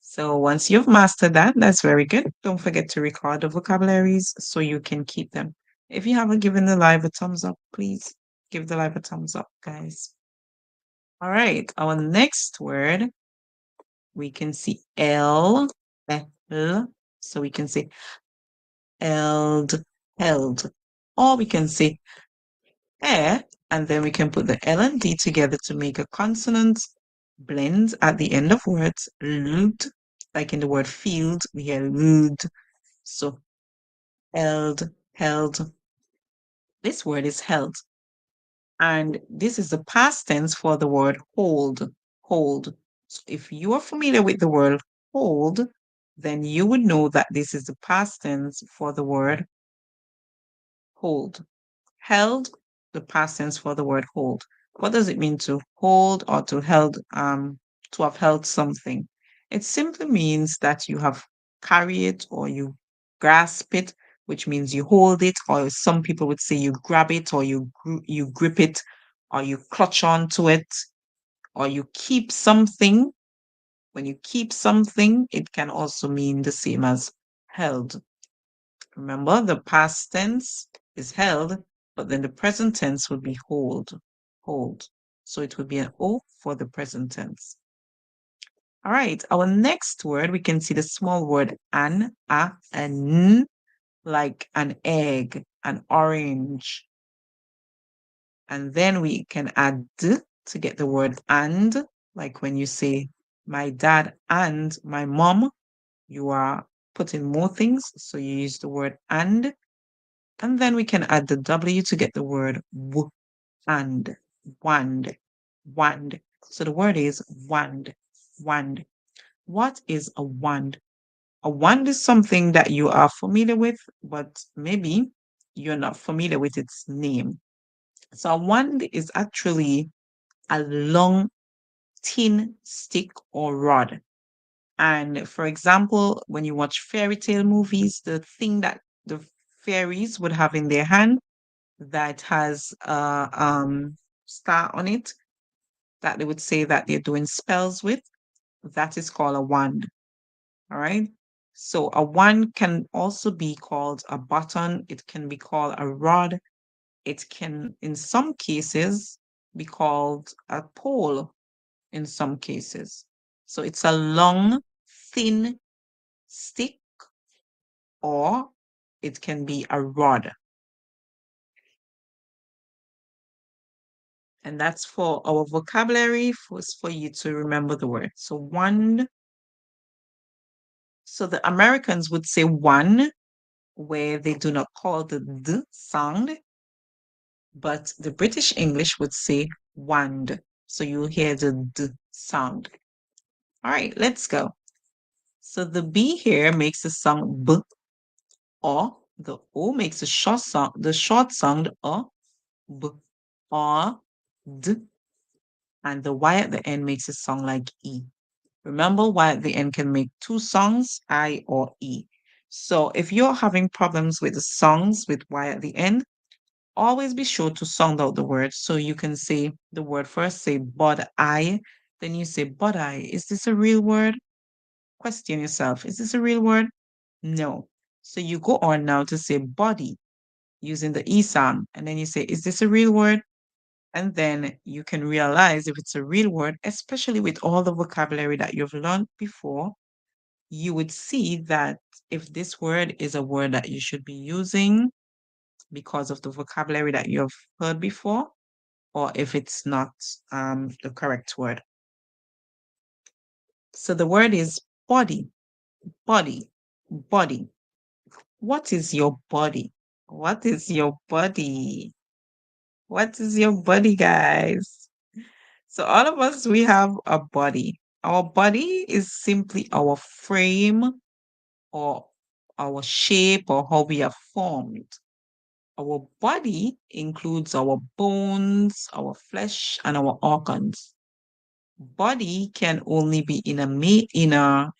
So once you've mastered that, that's very good. Don't forget to record the vocabularies so you can keep them. If you haven't given the live a thumbs up, please give the live a thumbs up, guys. All right. Our next word, we can see L, L. So we can say held, held. Or we can say and then we can put the L and D together to make a consonant blend at the end of words. Lud, like in the word field, we hear lud. So held, held. This word is held. And this is the past tense for the word hold, hold. So if you are familiar with the word hold, then you would know that this is the past tense for the word hold. Held, the past tense for the word hold. What does it mean to hold or to have held something? It simply means that you have carried it or you grasp it, which means you hold it, or some people would say you grab it or you grip it or you clutch onto it or you keep something. When you keep something, it can also mean the same as held. Remember, the past tense is held, but then the present tense would be hold, hold. So it would be an O for the present tense. All right, our next word, we can see the small word an, a, and n, like an egg, an orange. And then we can add d to get the word and, like when you say my dad and my mom, you are putting more things. So you use the word and then we can add the W to get the word w and wand, wand. So the word is wand, wand. What is a wand? A wand is something that you are familiar with, but maybe you're not familiar with its name. So a wand is actually a long, thin stick or rod. And for example, when you watch fairy tale movies, the thing that the fairies would have in their hand that has a star on it that they would say that they're doing spells with, that is called a wand. All right. So a wand can also be called a button. It can be called a rod. It can, in some cases, be called a pole in some cases. So it's a long, thin stick, or it can be a rod. And that's for our vocabulary, for you to remember the word. So one, so the Americans would say one, where they do not call the d sound, but the British English would say wand. So you hear the d sound. All right, let's go. So the B here makes the sound b, or the O makes the short sound b, or d, and the Y at the end makes it sound like E. Remember, Y at the end can make two songs, I or E. So if you're having problems with the songs with Y at the end, always be sure to sound out the word. So you can say the word first, say but I, then you say but I. Is this a real word? Question yourself. Is this a real word? No. So you go on now to say body using the E sound. And then you say, is this a real word? And then you can realize if it's a real word, especially with all the vocabulary that you've learned before, you would see that if this word is a word that you should be using because of the vocabulary that you've heard before, or if it's not the correct word. So the word is body, body, body. What is your body? What is your body? What is your body, guys? So all of us, we have a body. Our body is simply our frame or our shape or how we are formed. Our body includes our bones, our flesh, and our organs. body can only be in a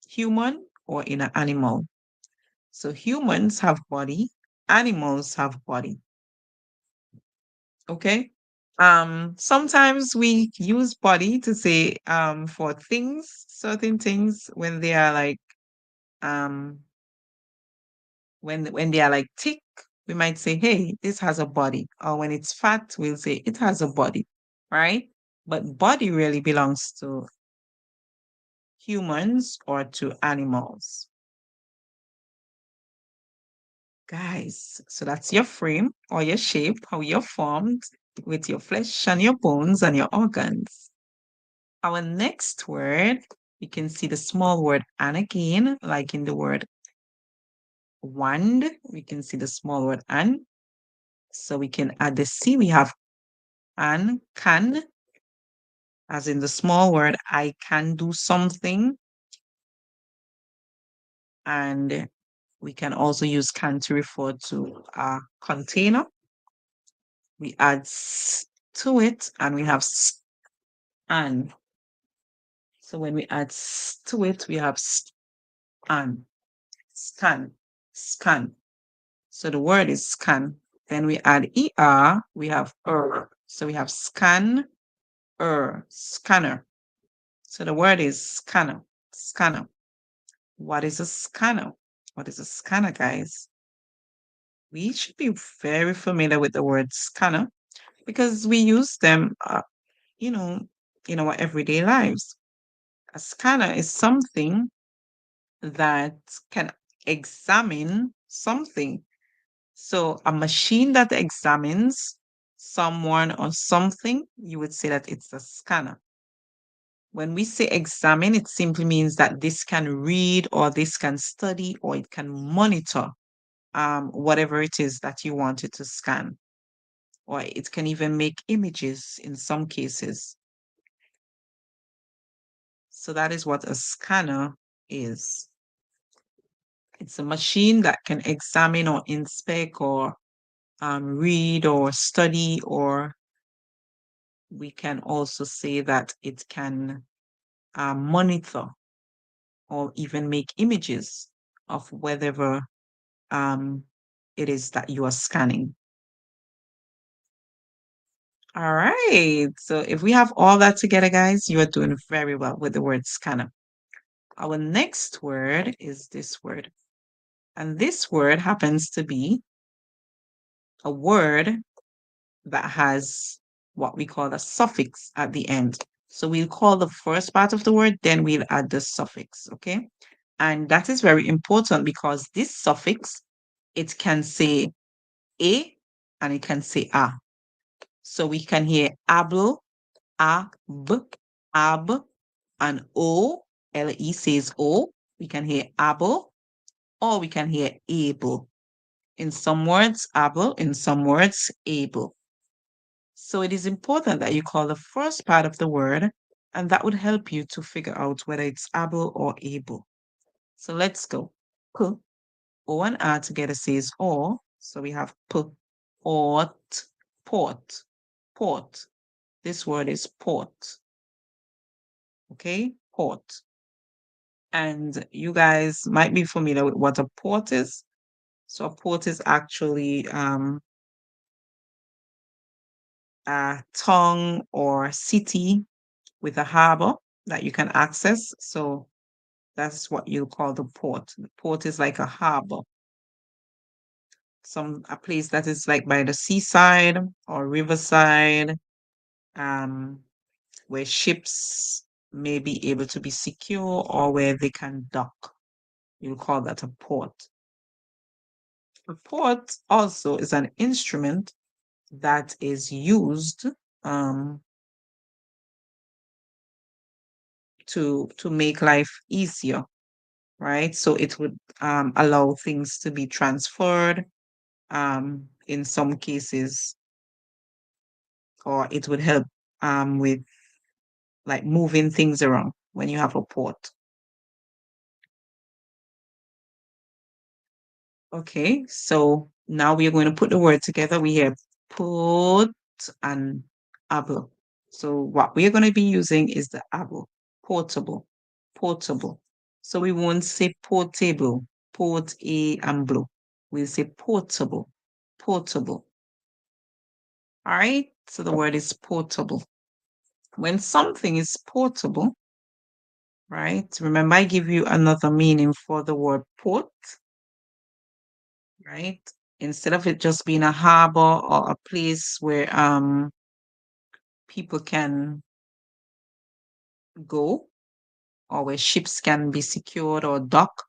human or in an animal. So humans have body, animals have body. Okay? Sometimes we use body to say for things, certain things when they are like um when they are like thick, we might say, hey, this has a body. Or when it's fat, we'll say it has a body, right? But body really belongs to humans or to animals. Guys, so that's your frame or your shape, how you're formed with your flesh and your bones and your organs. Our next word, you can see the small word and again, like in the word wand, we can see the small word and. So we can add the C, we have and can, as in the small word, I can do something. And we can also use can to refer to a container. We add to it and we have and. So when we add to it, we have and, scan, scan. So the word is scan. Then we add er, we have So we have scan, scanner. So the word is scanner, scanner. What is a scanner? What is a scanner, guys? We should be very familiar with the word scanner because we use them, you know, in our everyday lives. A scanner is something that can examine something. So a machine that examines someone or something, you would say that it's a scanner. When we say examine, it simply means that this can read or this can study or it can monitor whatever it is that you want it to scan. Or it can even make images in some cases. So that is what a scanner is. It's a machine that can examine or inspect or read or study, or we can also say that it can monitor or even make images of whatever um, it is that you are scanning. All right. So if we have all that together, guys, you are doing very well with the word scanner. Our next word is this word. And this word happens to be a word that has what we call a suffix at the end. So we'll call the first part of the word, then we'll add the suffix, okay? And that is very important because this suffix, it can say a and it can say a. So we can hear able, ab, ab, and o, le says o. We can hear able, or we can hear able. In some words, able, in some words, able. So it is important that you call the first part of the word, and that would help you to figure out whether it's able or able. So let's go. P, O and R together says or. So we have p, port, port, port. This word is port. Okay, port. And you guys might be familiar with what a port is. So a port is actually a town or city with a harbor that you can access. So that's what you call the port. The port is like a harbor, a place that is like by the seaside or riverside, um, where ships may be able to be secure or where they can dock. You call that a port. A port also is an instrument that is used to make life easier, right? So it would allow things to be transferred in some cases, or it would help with like moving things around when you have a port. Okay, so now we are going to put the word together. We have put and able. So what we're going to be using is the able, portable, portable. So we won't say portable, port a and blue. We'll say portable, portable. All right. So the word is portable. When something is portable, right? Remember, I give you another meaning for the word port, right? Instead of it just being a harbor or a place where people can go or where ships can be secured or dock,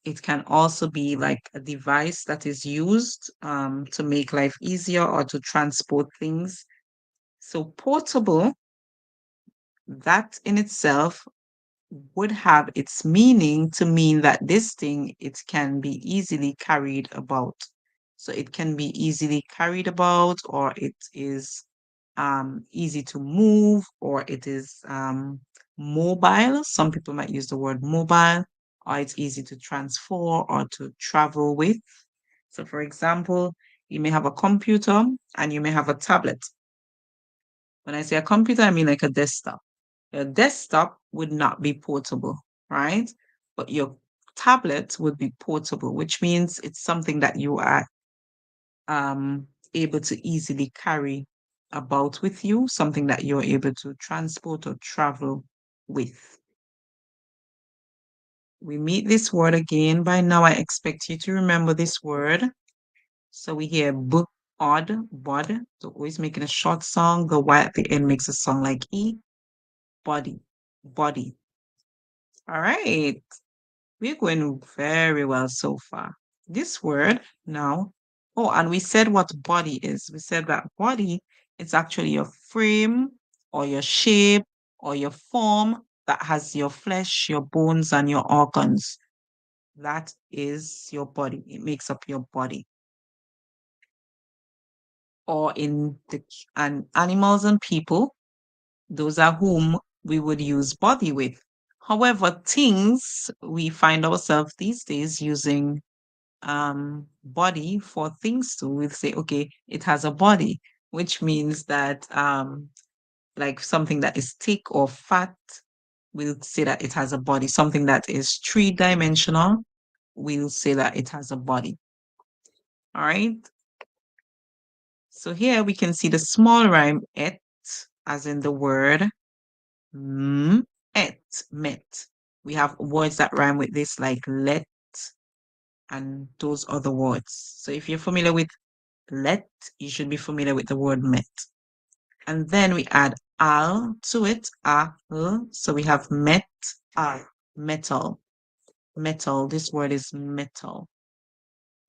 it can also be like a device that is used to make life easier or to transport things. So portable, that in itself would have its meaning to mean that this thing, it can be easily carried about. So it can be easily carried about, or it is easy to move, or it is mobile. Some people might use the word mobile, or it's easy to transfer or to travel with. So for example, you may have a computer and you may have a tablet. When I say a computer, I mean like a desktop. Your desktop would not be portable, right? But your tablet would be portable, which means it's something that you are able to easily carry about with you, something that you're able to transport or travel with. We meet this word again. By now, I expect you to remember this word. So we hear b, odd, bod. So always making a short song. The Y at the end makes a song like E. Body, body. All right. We're going very well so far. This word now, oh, and we said what body is. We said that body is actually your frame or your shape or your form that has your flesh, your bones, and your organs. That is your body. It makes up your body. Or in the and animals and people, those are whom we would use body with. However, things we find ourselves these days using body for things to, we'll say, okay, it has a body, which means that like something that is thick or fat, we'll say that it has a body. Something that is three-dimensional, we'll say that it has a body. All right. So here we can see the small rhyme et, as in the word et, met. We have words that rhyme with this like let and those other words. So if you're familiar with let, you should be familiar with the word met. And then we add al to it, al. So we have met, al, metal, metal. This word is metal,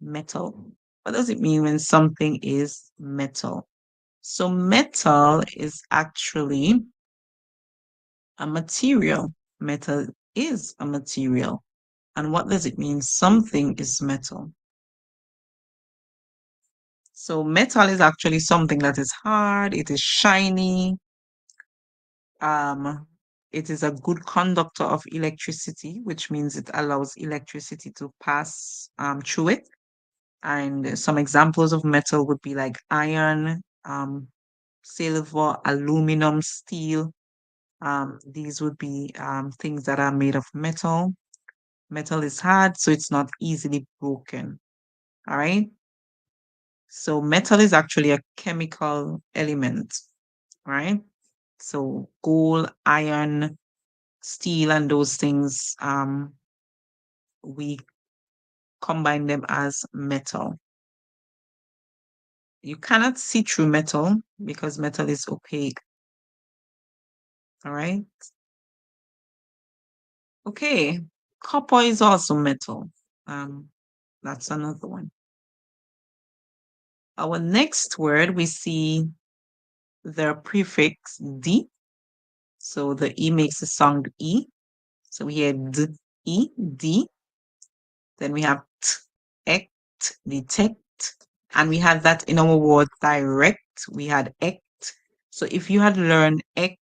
metal. What does it mean when something is metal? So metal is actually a material. Metal is a material. And what does it mean? Something is metal. So metal is actually something that is hard, it is shiny, it is a good conductor of electricity, which means it allows electricity to pass through it. And some examples of metal would be like iron, silver, aluminum, steel. These would be things that are made of metal. Metal is hard, so it's not easily broken. All right. So metal is actually a chemical element, right? So gold, iron, steel, and those things, we combine them as metal. You cannot see through metal because metal is opaque. All right. Okay. Copper is also metal. That's another one. Our next word, we see the prefix D. So the E makes the sound E. So we hear D, E, D. Then we have T, act, detect. And we had that in our word direct. We had act. So if you had learned act,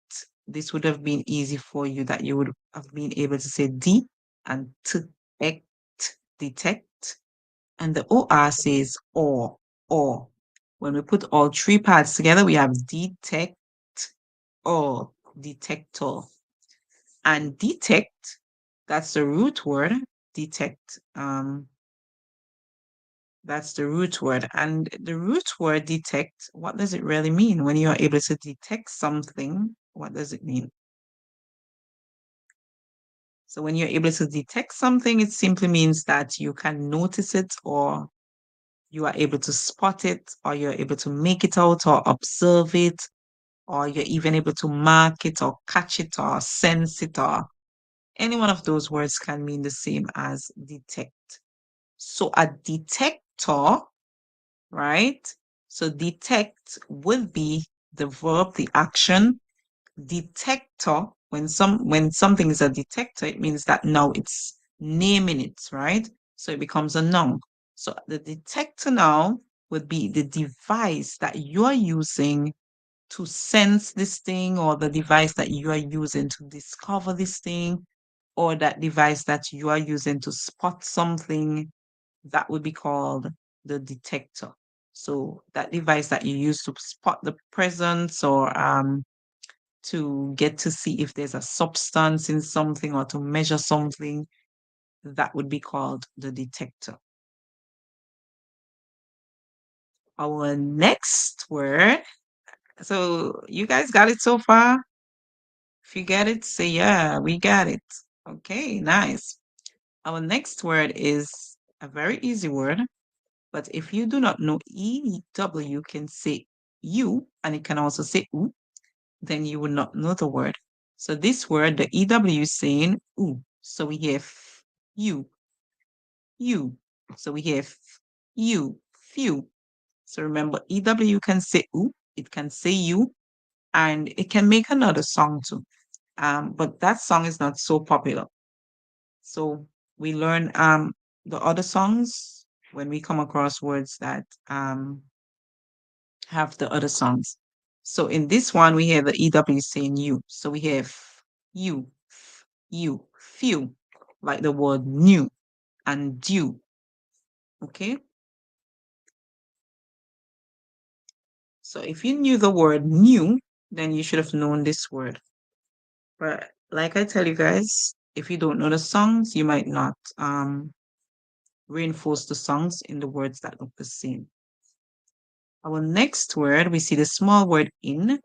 this would have been easy for you, that you would have been able to say D and T, act, detect. And the OR says or. When we put all three parts together, we have detect, or detector. And detect, that's the root word, detect. That's the root word. And the root word detect, what does it really mean? When you're able to detect something, what does it mean? So when you're able to detect something, it simply means that you can notice it, or you are able to spot it, or you're able to make it out or observe it, or you're even able to mark it or catch it or sense it, or any one of those words can mean the same as detect. So a detector, right? So detect would be the verb, the action. Detector, when something is a detector, it means that now it's naming it, right? So it becomes a noun. So the detector now would be the device that you are using to sense this thing, or the device that you are using to discover this thing, or that device that you are using to spot something. That would be called the detector. So that device that you use to spot the presence, or to get to see if there's a substance in something, or to measure something, that would be called the detector. Our next word. So you guys got it so far? If you get it, say yeah, we got it. Okay, nice. Our next word is a very easy word, but if you do not know EW can say you, and it can also say oo, then you will not know the word. So this word, the EW is saying oo. So we have you, you. So we have you, few. So remember, EW can say oo, it can say you, and it can make another song too. But that song is not so popular. So we learn the other songs when we come across words that have the other songs. So in this one, we have the EW saying you. So we have you, you, few, like the word new and due. Okay. So if you knew the word new, then you should have known this word. But like I tell you guys, if you don't know the songs, you might not reinforce the songs in the words that look the same. Our next word, we see the small word in.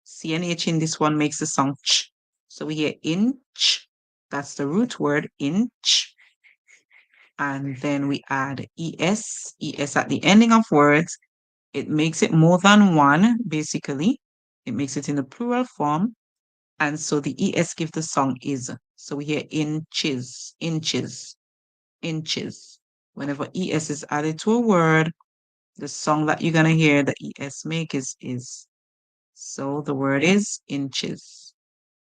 CNH in this one makes the sound ch. So we hear inch. That's the root word, inch. And then we add es at the ending of words. It makes it more than one, basically. It makes it in the plural form. And so the es gives the song is. So we hear inches, inches, inches. Whenever es is added to a word, the song that you're going to hear the es make is. So the word is inches,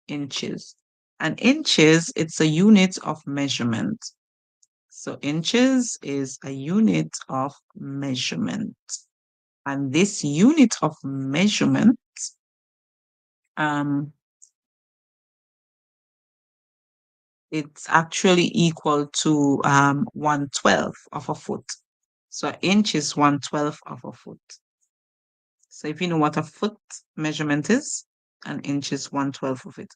inches. And inches, it's a unit of measurement. So inches is a unit of measurement. And this unit of measurement, it's actually equal to 1/12 of a foot. So an inch is 1/12 of a foot. So if you know what a foot measurement is, an inch is 1/12 of it.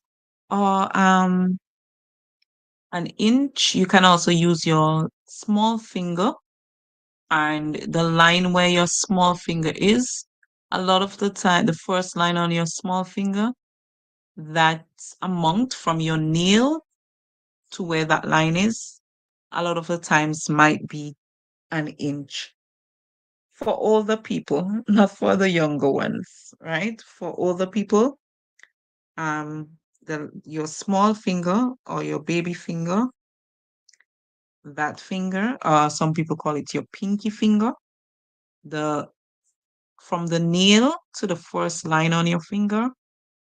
Or an inch, you can also use your small finger, and the line where your small finger is, a lot of the time, the first line on your small finger, that amount from your nail to where that line is, a lot of the times might be an inch. For older people, not for the younger ones, right? For older people, your small finger or your baby finger, that finger, some people call it your pinky finger, the from the nail to the first line on your finger,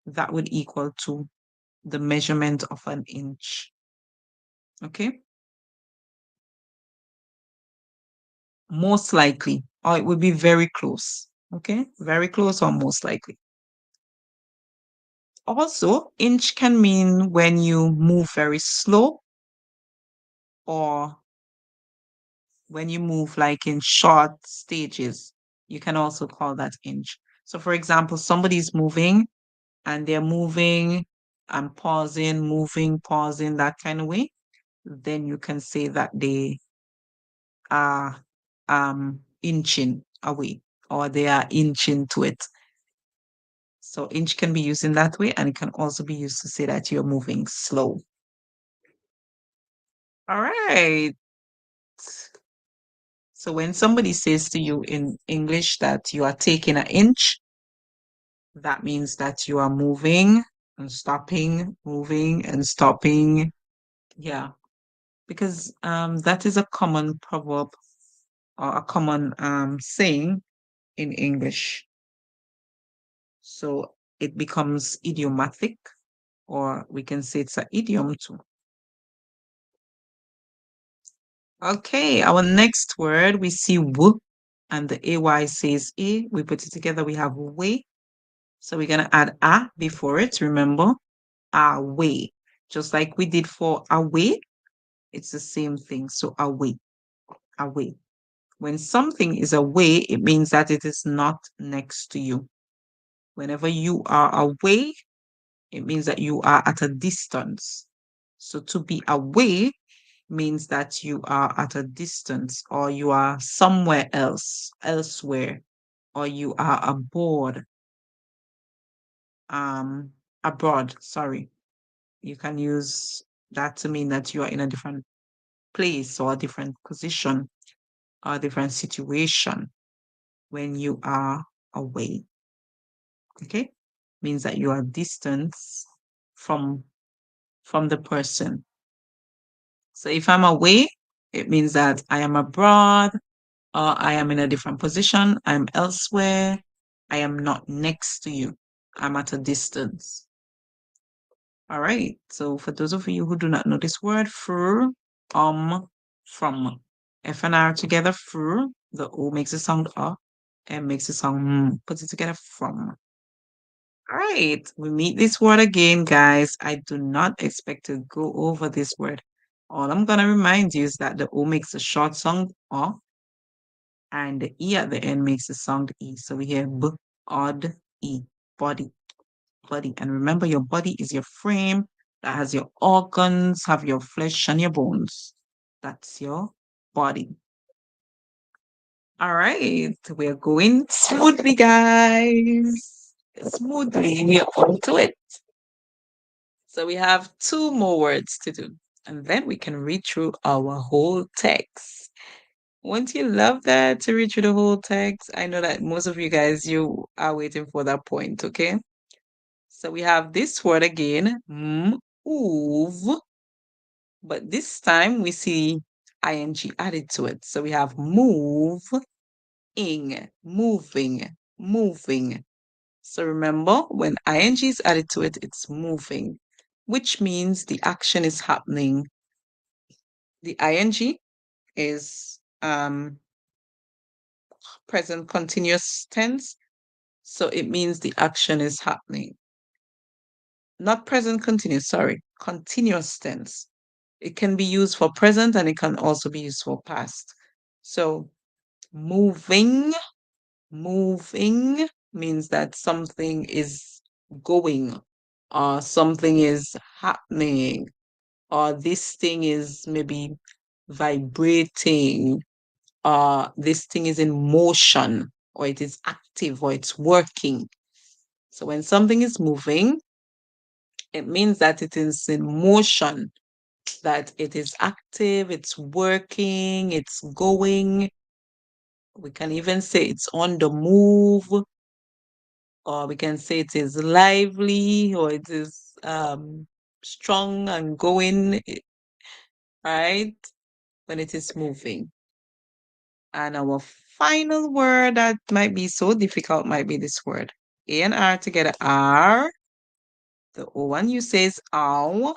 that would equal to the measurement of an inch. Okay? Most likely, or it would be very close. Okay? Very close or most likely. Also, inch can mean when you move very slow, or when you move like in short stages. You can also call that inch. So for example, somebody's moving and they're moving and pausing, moving, pausing, that kind of way, then you can say that they are inching away or they are inching to it. So inch can be used in that way, and it can also be used to say that you're moving slow. All right. So when somebody says to you in English that you are taking an inch, that means that you are moving and stopping, moving and stopping. Yeah, because that is a common proverb or a common saying in English. So it becomes idiomatic, or we can say it's an idiom too. Okay, our next word, we see w, and the AY says A. We put it together, we have way. So we're going to add a before it, remember? Away. Just like we did for away, it's the same thing. So away, away. When something is away, it means that it is not next to you. Whenever you are away, it means that you are at a distance. So to be away means that you are at a distance, or you are somewhere else, elsewhere, or you are abroad, sorry. You can use that to mean that you are in a different place or a different position or a different situation when you are away. Okay? Means that you are distant from the person. So if I'm away, it means that I am abroad, or I am in a different position, I'm elsewhere, I am not next to you, I'm at a distance. All right. So for those of you who do not know this word, from. F and R together, fur. The O makes a sound and makes a sound Put it together, from. All right. We meet this word again, guys. I do not expect to go over this word. All I'm gonna remind you is that the O makes a short sound and the E at the end makes a sound E. So we hear B, odd, E, body. Body. And remember, your body is your frame that has your organs, have your flesh and your bones. That's your body. All right, we're going smoothly, guys. Smoothly, we are on to it. So we have two more words to do, and then we can read through our whole text. Won't you love that, to read through the whole text? I know that most of you guys, you are waiting for that point, okay? So we have this word again, move, but this time we see ing added to it. So we have move, moving, moving. So remember, when ing is added to it, it's moving, which means the action is happening. The ing is present continuous tense, so it means the action is happening. Not present continuous, sorry, continuous tense. It can be used for present and it can also be used for past. So moving, moving means that something is going, or something is happening, or this thing is maybe vibrating, or this thing is in motion, or it is active, or it's working. So when something is moving, it means that it is in motion, that it is active, it's working, it's going. We can even say it's on the move, or we can say it is lively, or it is strong and going, right? When it is moving. And our final word that might be so difficult might be this word. A and R together are. The O one you say is ow,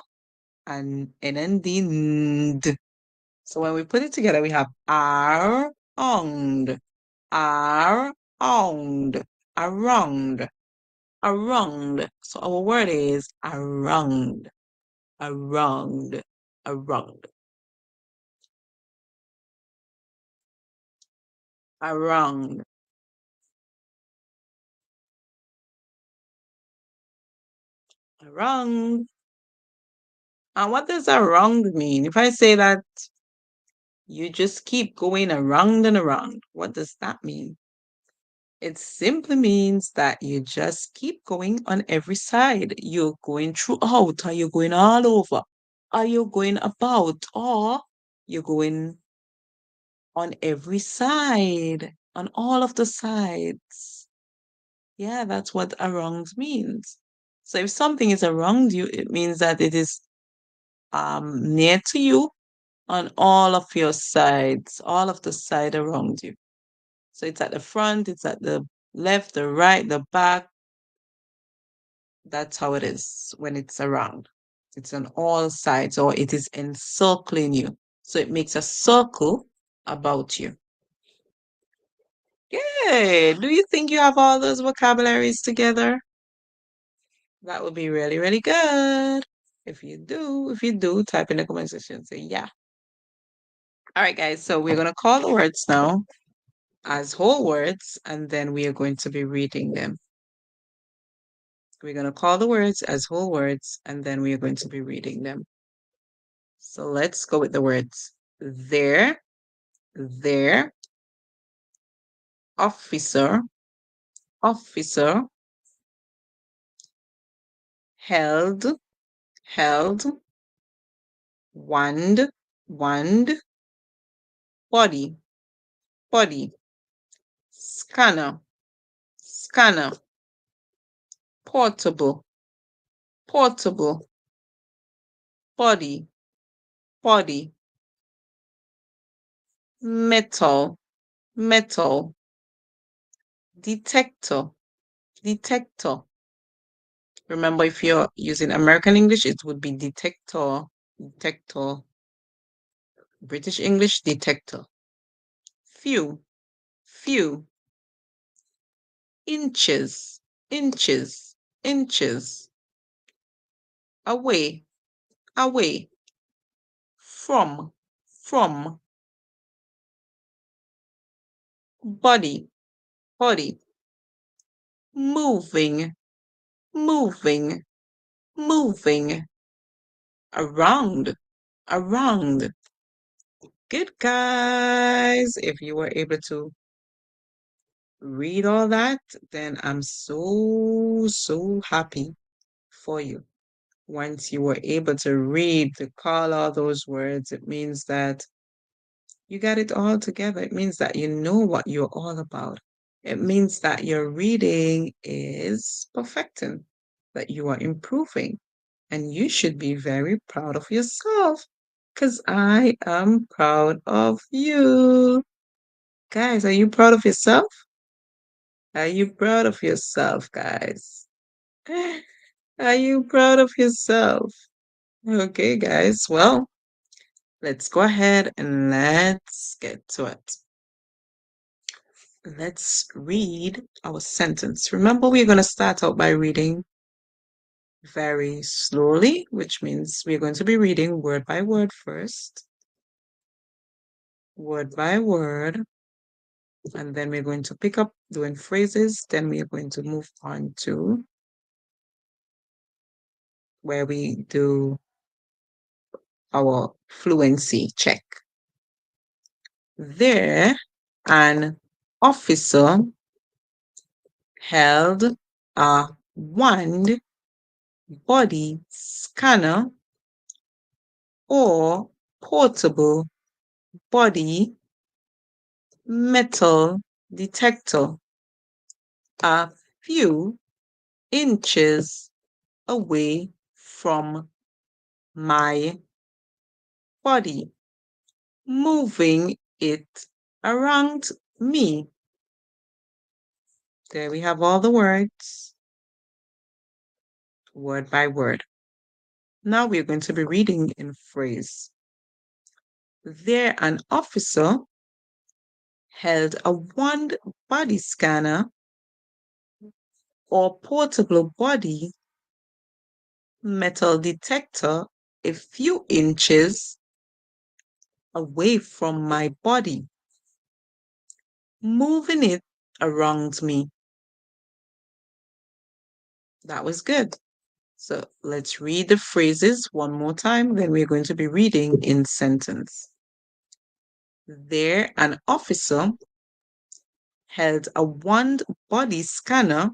and N and D, nd. So when we put it together, we have around, around, around, around. So our word is around, around, around, around. Around. And what does around mean? If I say that you just keep going around and around, what does that mean? It simply means that you just keep going on every side. You're going throughout, or you're going all over, or you're going about, or you're going on every side, on all of the sides. Yeah, that's what around means. So if something is around you, it means that it is near to you on all of your sides, all of the side around you. So it's at the front, it's at the left, the right, the back. That's how it is when it's around. It's on all sides, or it is encircling you. So it makes a circle about you. Yay! Do you think you have all those vocabularies together? That would be really, really good. If you do, type in the comment section, say yeah. All right, guys, so we're going to call the words now as whole words, and then we are going to be reading them. We're going to call the words as whole words, and then we are going to be reading them. So let's go with the words. There, officer, officer, held, wand, body, scanner, portable, body, metal, detector. Remember, if you're using American English, it would be detector. British English, detector. Few, inches, away, from, body, moving, around. Good, guys. If you were able to read all that, then I'm so happy for you. Once you were able to read, to call all those words, it means that you got it all together. It means that you know what you're all about. It means that your reading is perfecting, that you are improving, and you should be very proud of yourself because I am proud of you. Guys, are you proud of yourself? Are you proud of yourself, guys? Are you proud of yourself? Okay, guys. Well, let's go ahead and let's get to it. Let's read our sentence. Remember, we're going to start out by reading very slowly, which means we're going to be reading word by word first. Word by word. And then we're going to pick up doing phrases. Then we're going to move on to where we do our fluency check. There, an officer held a wand body scanner or portable body metal detector a few inches away from my body, moving it around me. There we have all the words, word by word. Now we're going to be reading in phrase. There, an officer held a wand body scanner or portable body metal detector a few inches away from my body, moving it around me. That was good. So let's read the phrases one more time, then we're going to be reading in sentence. There, an officer held a wand body scanner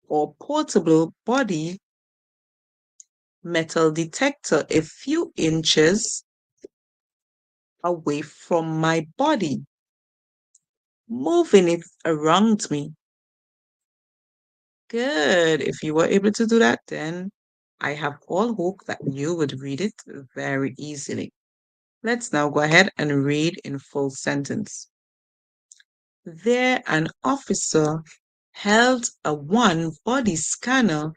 or portable body metal detector a few inches away from my body, moving it around me. Good. If you were able to do that, then I have all hope that you would read it very easily. Let's now go ahead and read in full sentence. There, an officer held a one body scanner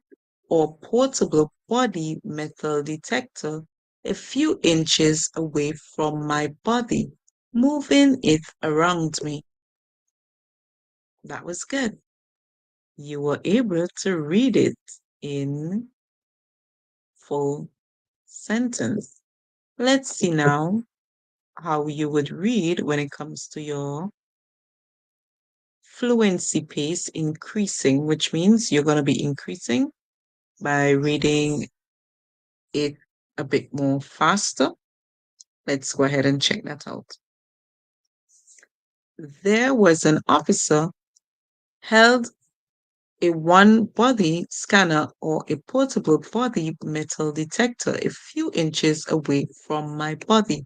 or portable body metal detector a few inches away from my body, moving it around me. That was good. You were able to read it in full sentence. Let's see now how you would read when it comes to your fluency pace increasing, which means you're going to be increasing by reading it a bit more faster. Let's go ahead and check that out. There was an officer held a one body scanner or a portable body metal detector a few inches away from my body,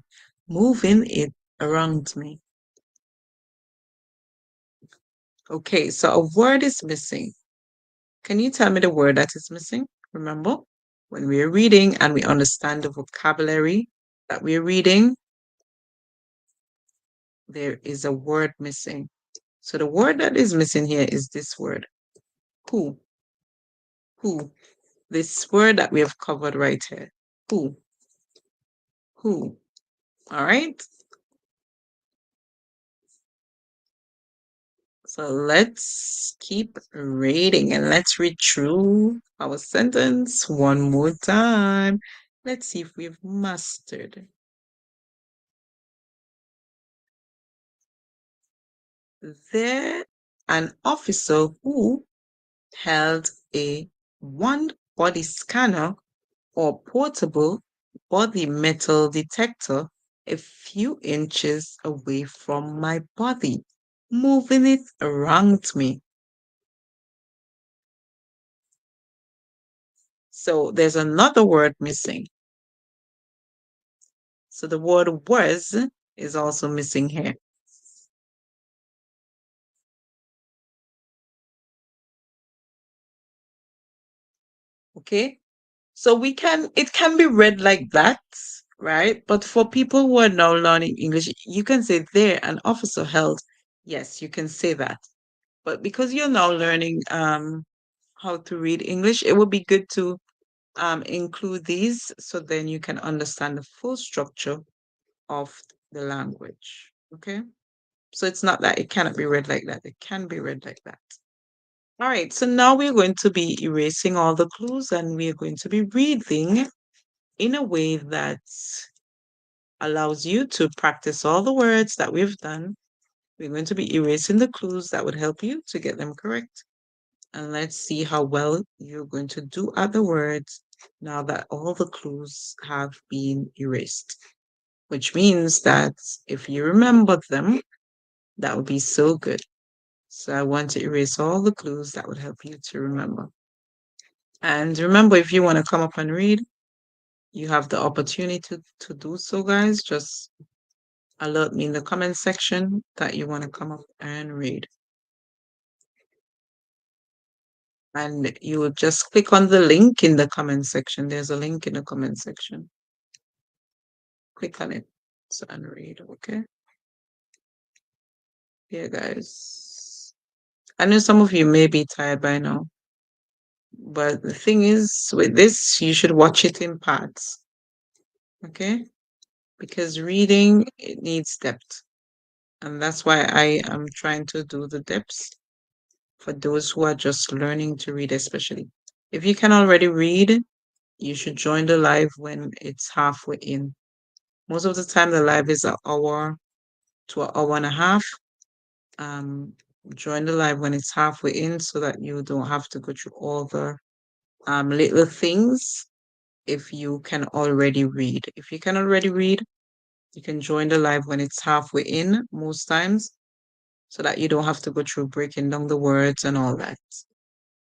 moving it around me. Okay, so a word is missing. Can you tell me the word that is missing? Remember, when we are reading and we understand the vocabulary that we're reading, there is a word missing. So the word that is missing here is this word, who. Who. This word that we have covered right here. Who. Who. All right. So let's keep reading and let's read through our sentence one more time. Let's see if we've mastered. There, an officer who held a one body scanner or portable body metal detector a few inches away from my body, moving it around me. So there's another word missing. So the word was is also missing here. Okay. So it can be read like that, right? But for people who are now learning English, you can say there an officer held. Yes, you can say that. But because you're now learning how to read English, it would be good to include these so then you can understand the full structure of the language. Okay. So it's not that it cannot be read like that. It can be read like that. All right. So now we're going to be erasing all the clues and we're going to be reading in a way that allows you to practice all the words that we've done. We're going to be erasing the clues that would help you to get them correct. And let's see how well you're going to do at the words now that all the clues have been erased. Which means that if you remember them, that would be so good. So I want to erase all the clues that would help you to remember. And remember, if you want to come up and read, you have the opportunity to do so, guys. Just alert me in the comment section that you want to come up and read. And you will just click on the link in the comment section. There's a link in the comment section. Click on it and read, okay? Yeah, guys. I know some of you may be tired by now. But the thing is, with this, you should watch it in parts. Okay? Because reading, it needs depth. And that's why I am trying to do the depths for those who are just learning to read, especially. If you can already read, you should join the live when it's halfway in. Most of the time, the live is an hour to an hour and a half. Um, join the live when it's halfway in so that you don't have to go through all the little things if you can already read. If you can already read, you can join the live when it's halfway in most times so that you don't have to go through breaking down the words and all that.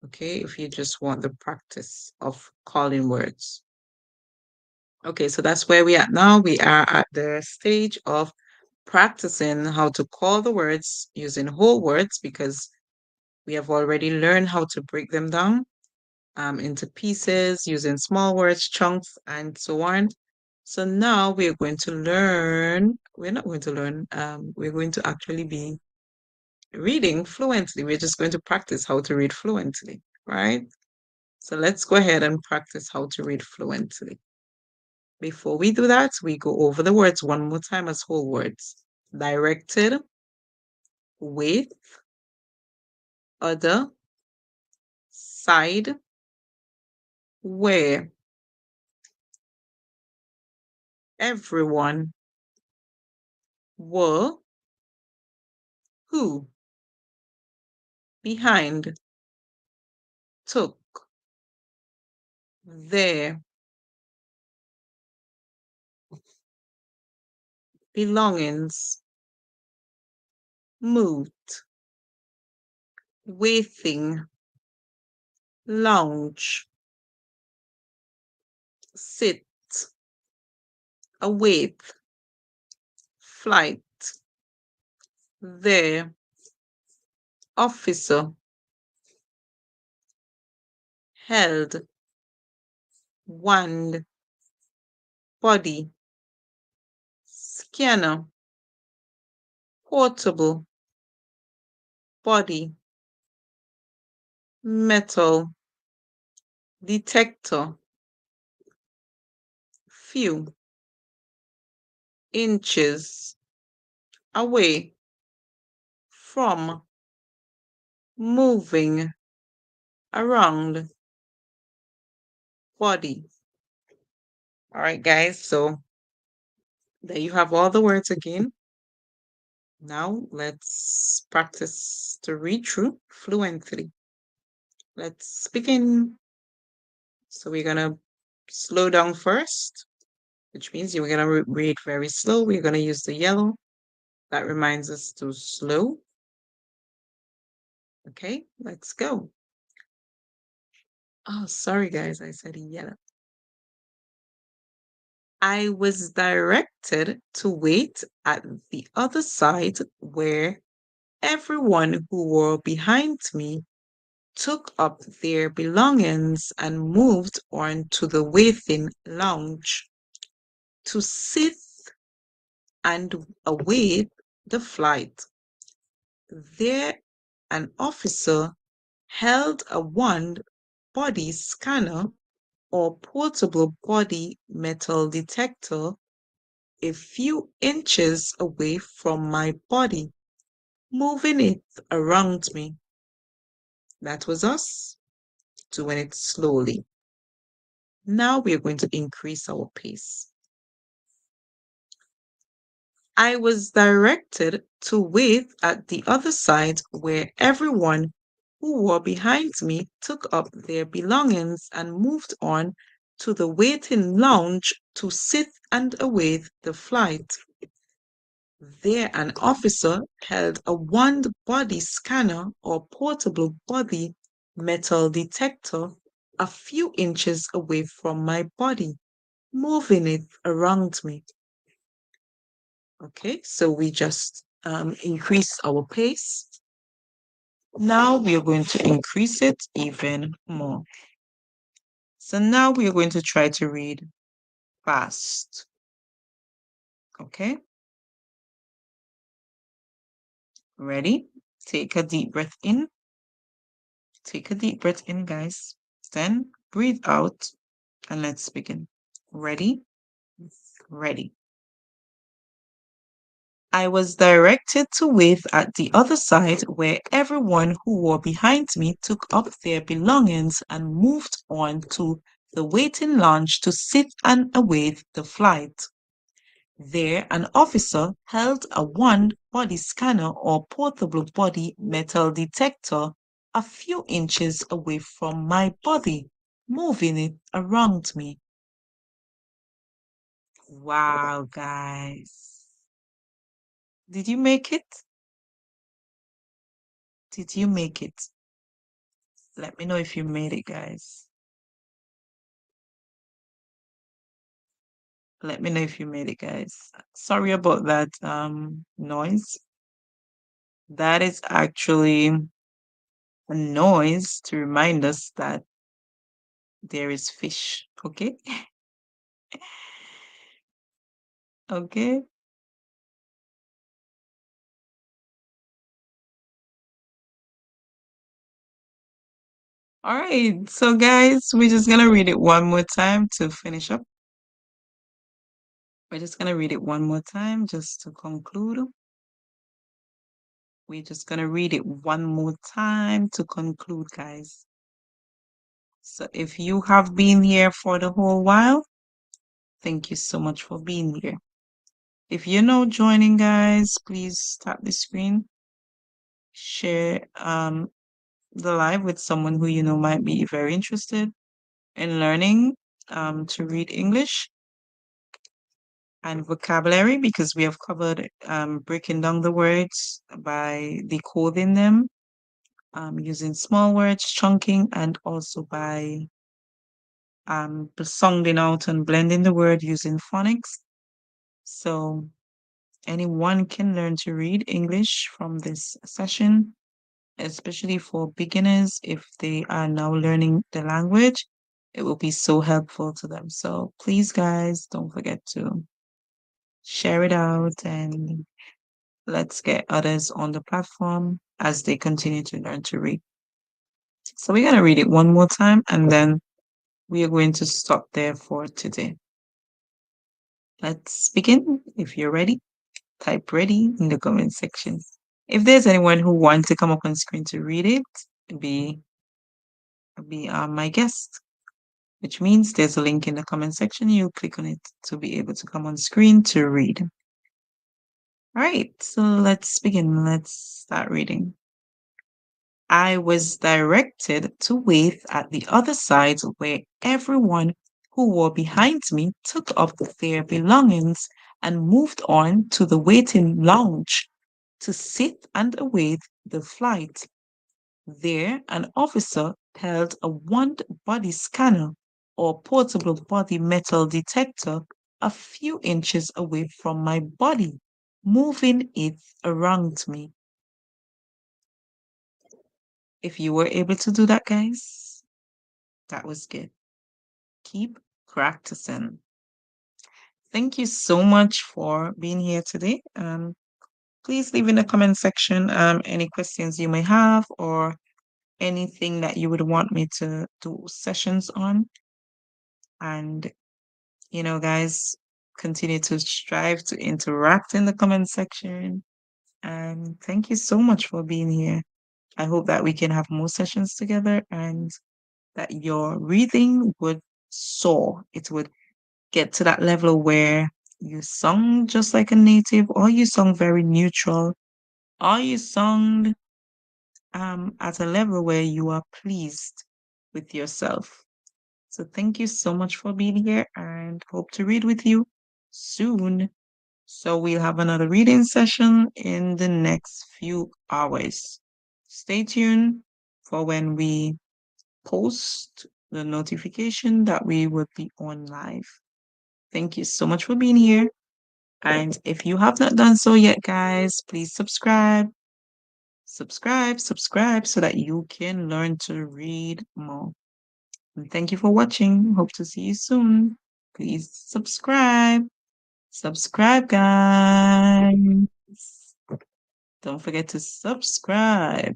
Okay, if you just want the practice of calling words. Okay, so that's where we are now. We are at the stage of practicing how to call the words using whole words because we have already learned how to break them down into pieces using small words, chunks, and so on. So now we're going to learn, we're not going to learn, we're going to actually be reading fluently. We're just going to practice how to read fluently, right? So let's go ahead and practice how to read fluently. Before we do that, we go over the words one more time as whole words. Directed, with, other, side, where, everyone, were, who, behind, took, there, belongings, moved, waiting, lounge, sit, await, flight, there, officer, held, wand, body, scanner, portable, body, metal, detector, few, inches, away, from, moving, around, body. All right, guys, so there you have all the words again. Now let's practice to read through fluently. Let's begin. So we're gonna slow down first, which means you're gonna read very slow. We're gonna use the yellow. That reminds us to slow. Okay, let's go. Oh, sorry guys, I said yellow. I was directed to wait at the other side where everyone who were behind me took up their belongings and moved on to the waiting lounge to sit and await the flight. There, an officer held a wand body scanner or portable body metal detector a few inches away from my body, moving it around me. That was us doing it slowly. Now we are going to increase our pace. I was directed to wait at the other side where everyone who were behind me took up their belongings and moved on to the waiting lounge to sit and await the flight. There, an officer held a wand body scanner or portable body metal detector a few inches away from my body, moving it around me. Okay, so we just increase our pace. Now we are going to increase it even more. So now we are going to try to read fast. Okay? Ready? Take a deep breath in. Take a deep breath in, guys. Then breathe out and let's begin. Ready? Ready. I was directed to wait at the other side where everyone who were behind me took up their belongings and moved on to the waiting lounge to sit and await the flight. There, an officer held a wand body scanner or portable body metal detector a few inches away from my body, moving it around me. Wow, guys. Did you make it? Did you make it? Let me know if you made it, guys. Let me know if you made it, guys. Sorry about that noise. That is actually a noise to remind us that there is fish. Okay? Okay. All right. So guys, we're just gonna read it one more time to finish up. We're just gonna read it one more time just to conclude. We're just gonna read it one more time to conclude, guys. So if you have been here for the whole while, thank you so much for being here. If you're now joining, guys, please tap the screen, share the live with someone who you know might be very interested in learning to read English and vocabulary, because we have covered breaking down the words by decoding them, using small words, chunking, and also by sounding out and blending the word using phonics. So anyone can learn to read English from this session, especially for beginners. If they are now learning the language, it will be so helpful to them. So please, guys, don't forget to share it out and let's get others on the platform as they continue to learn to read. So we're going to read it one more time and then we are going to stop there for today. Let's begin. If you're ready, type ready in the comment section. If there's anyone who wants to come up on screen to read it, be my guest, which means there's a link in the comment section. You click on it to be able to come on screen to read. All right, so let's begin. Let's start reading. I was directed to wait at the other side where everyone who were behind me took up their belongings and moved on to the waiting lounge to sit and await the flight. There, an officer held a wand body scanner or portable body metal detector a few inches away from my body, moving it around me. If you were able to do that, guys, that was good. Keep practicing. Thank you so much for being here today. Please leave in the comment section any questions you may have or anything that you would want me to do sessions on. And, guys, continue to strive to interact in the comment section. And thank you so much for being here. I hope that we can have more sessions together and that your reading would soar. It would get to that level where you sung just like a native, or you sung very neutral, or you sung at a level where you are pleased with yourself. So thank you so much for being here and hope to read with you soon. So we'll have another reading session in the next few hours. Stay tuned for when we post the notification that we would be on live. Thank you so much for being here. And if you have not done so yet, guys, please subscribe so that you can learn to read more. And thank you for watching. Hope to see you soon. Please subscribe. Subscribe, guys. Don't forget to subscribe.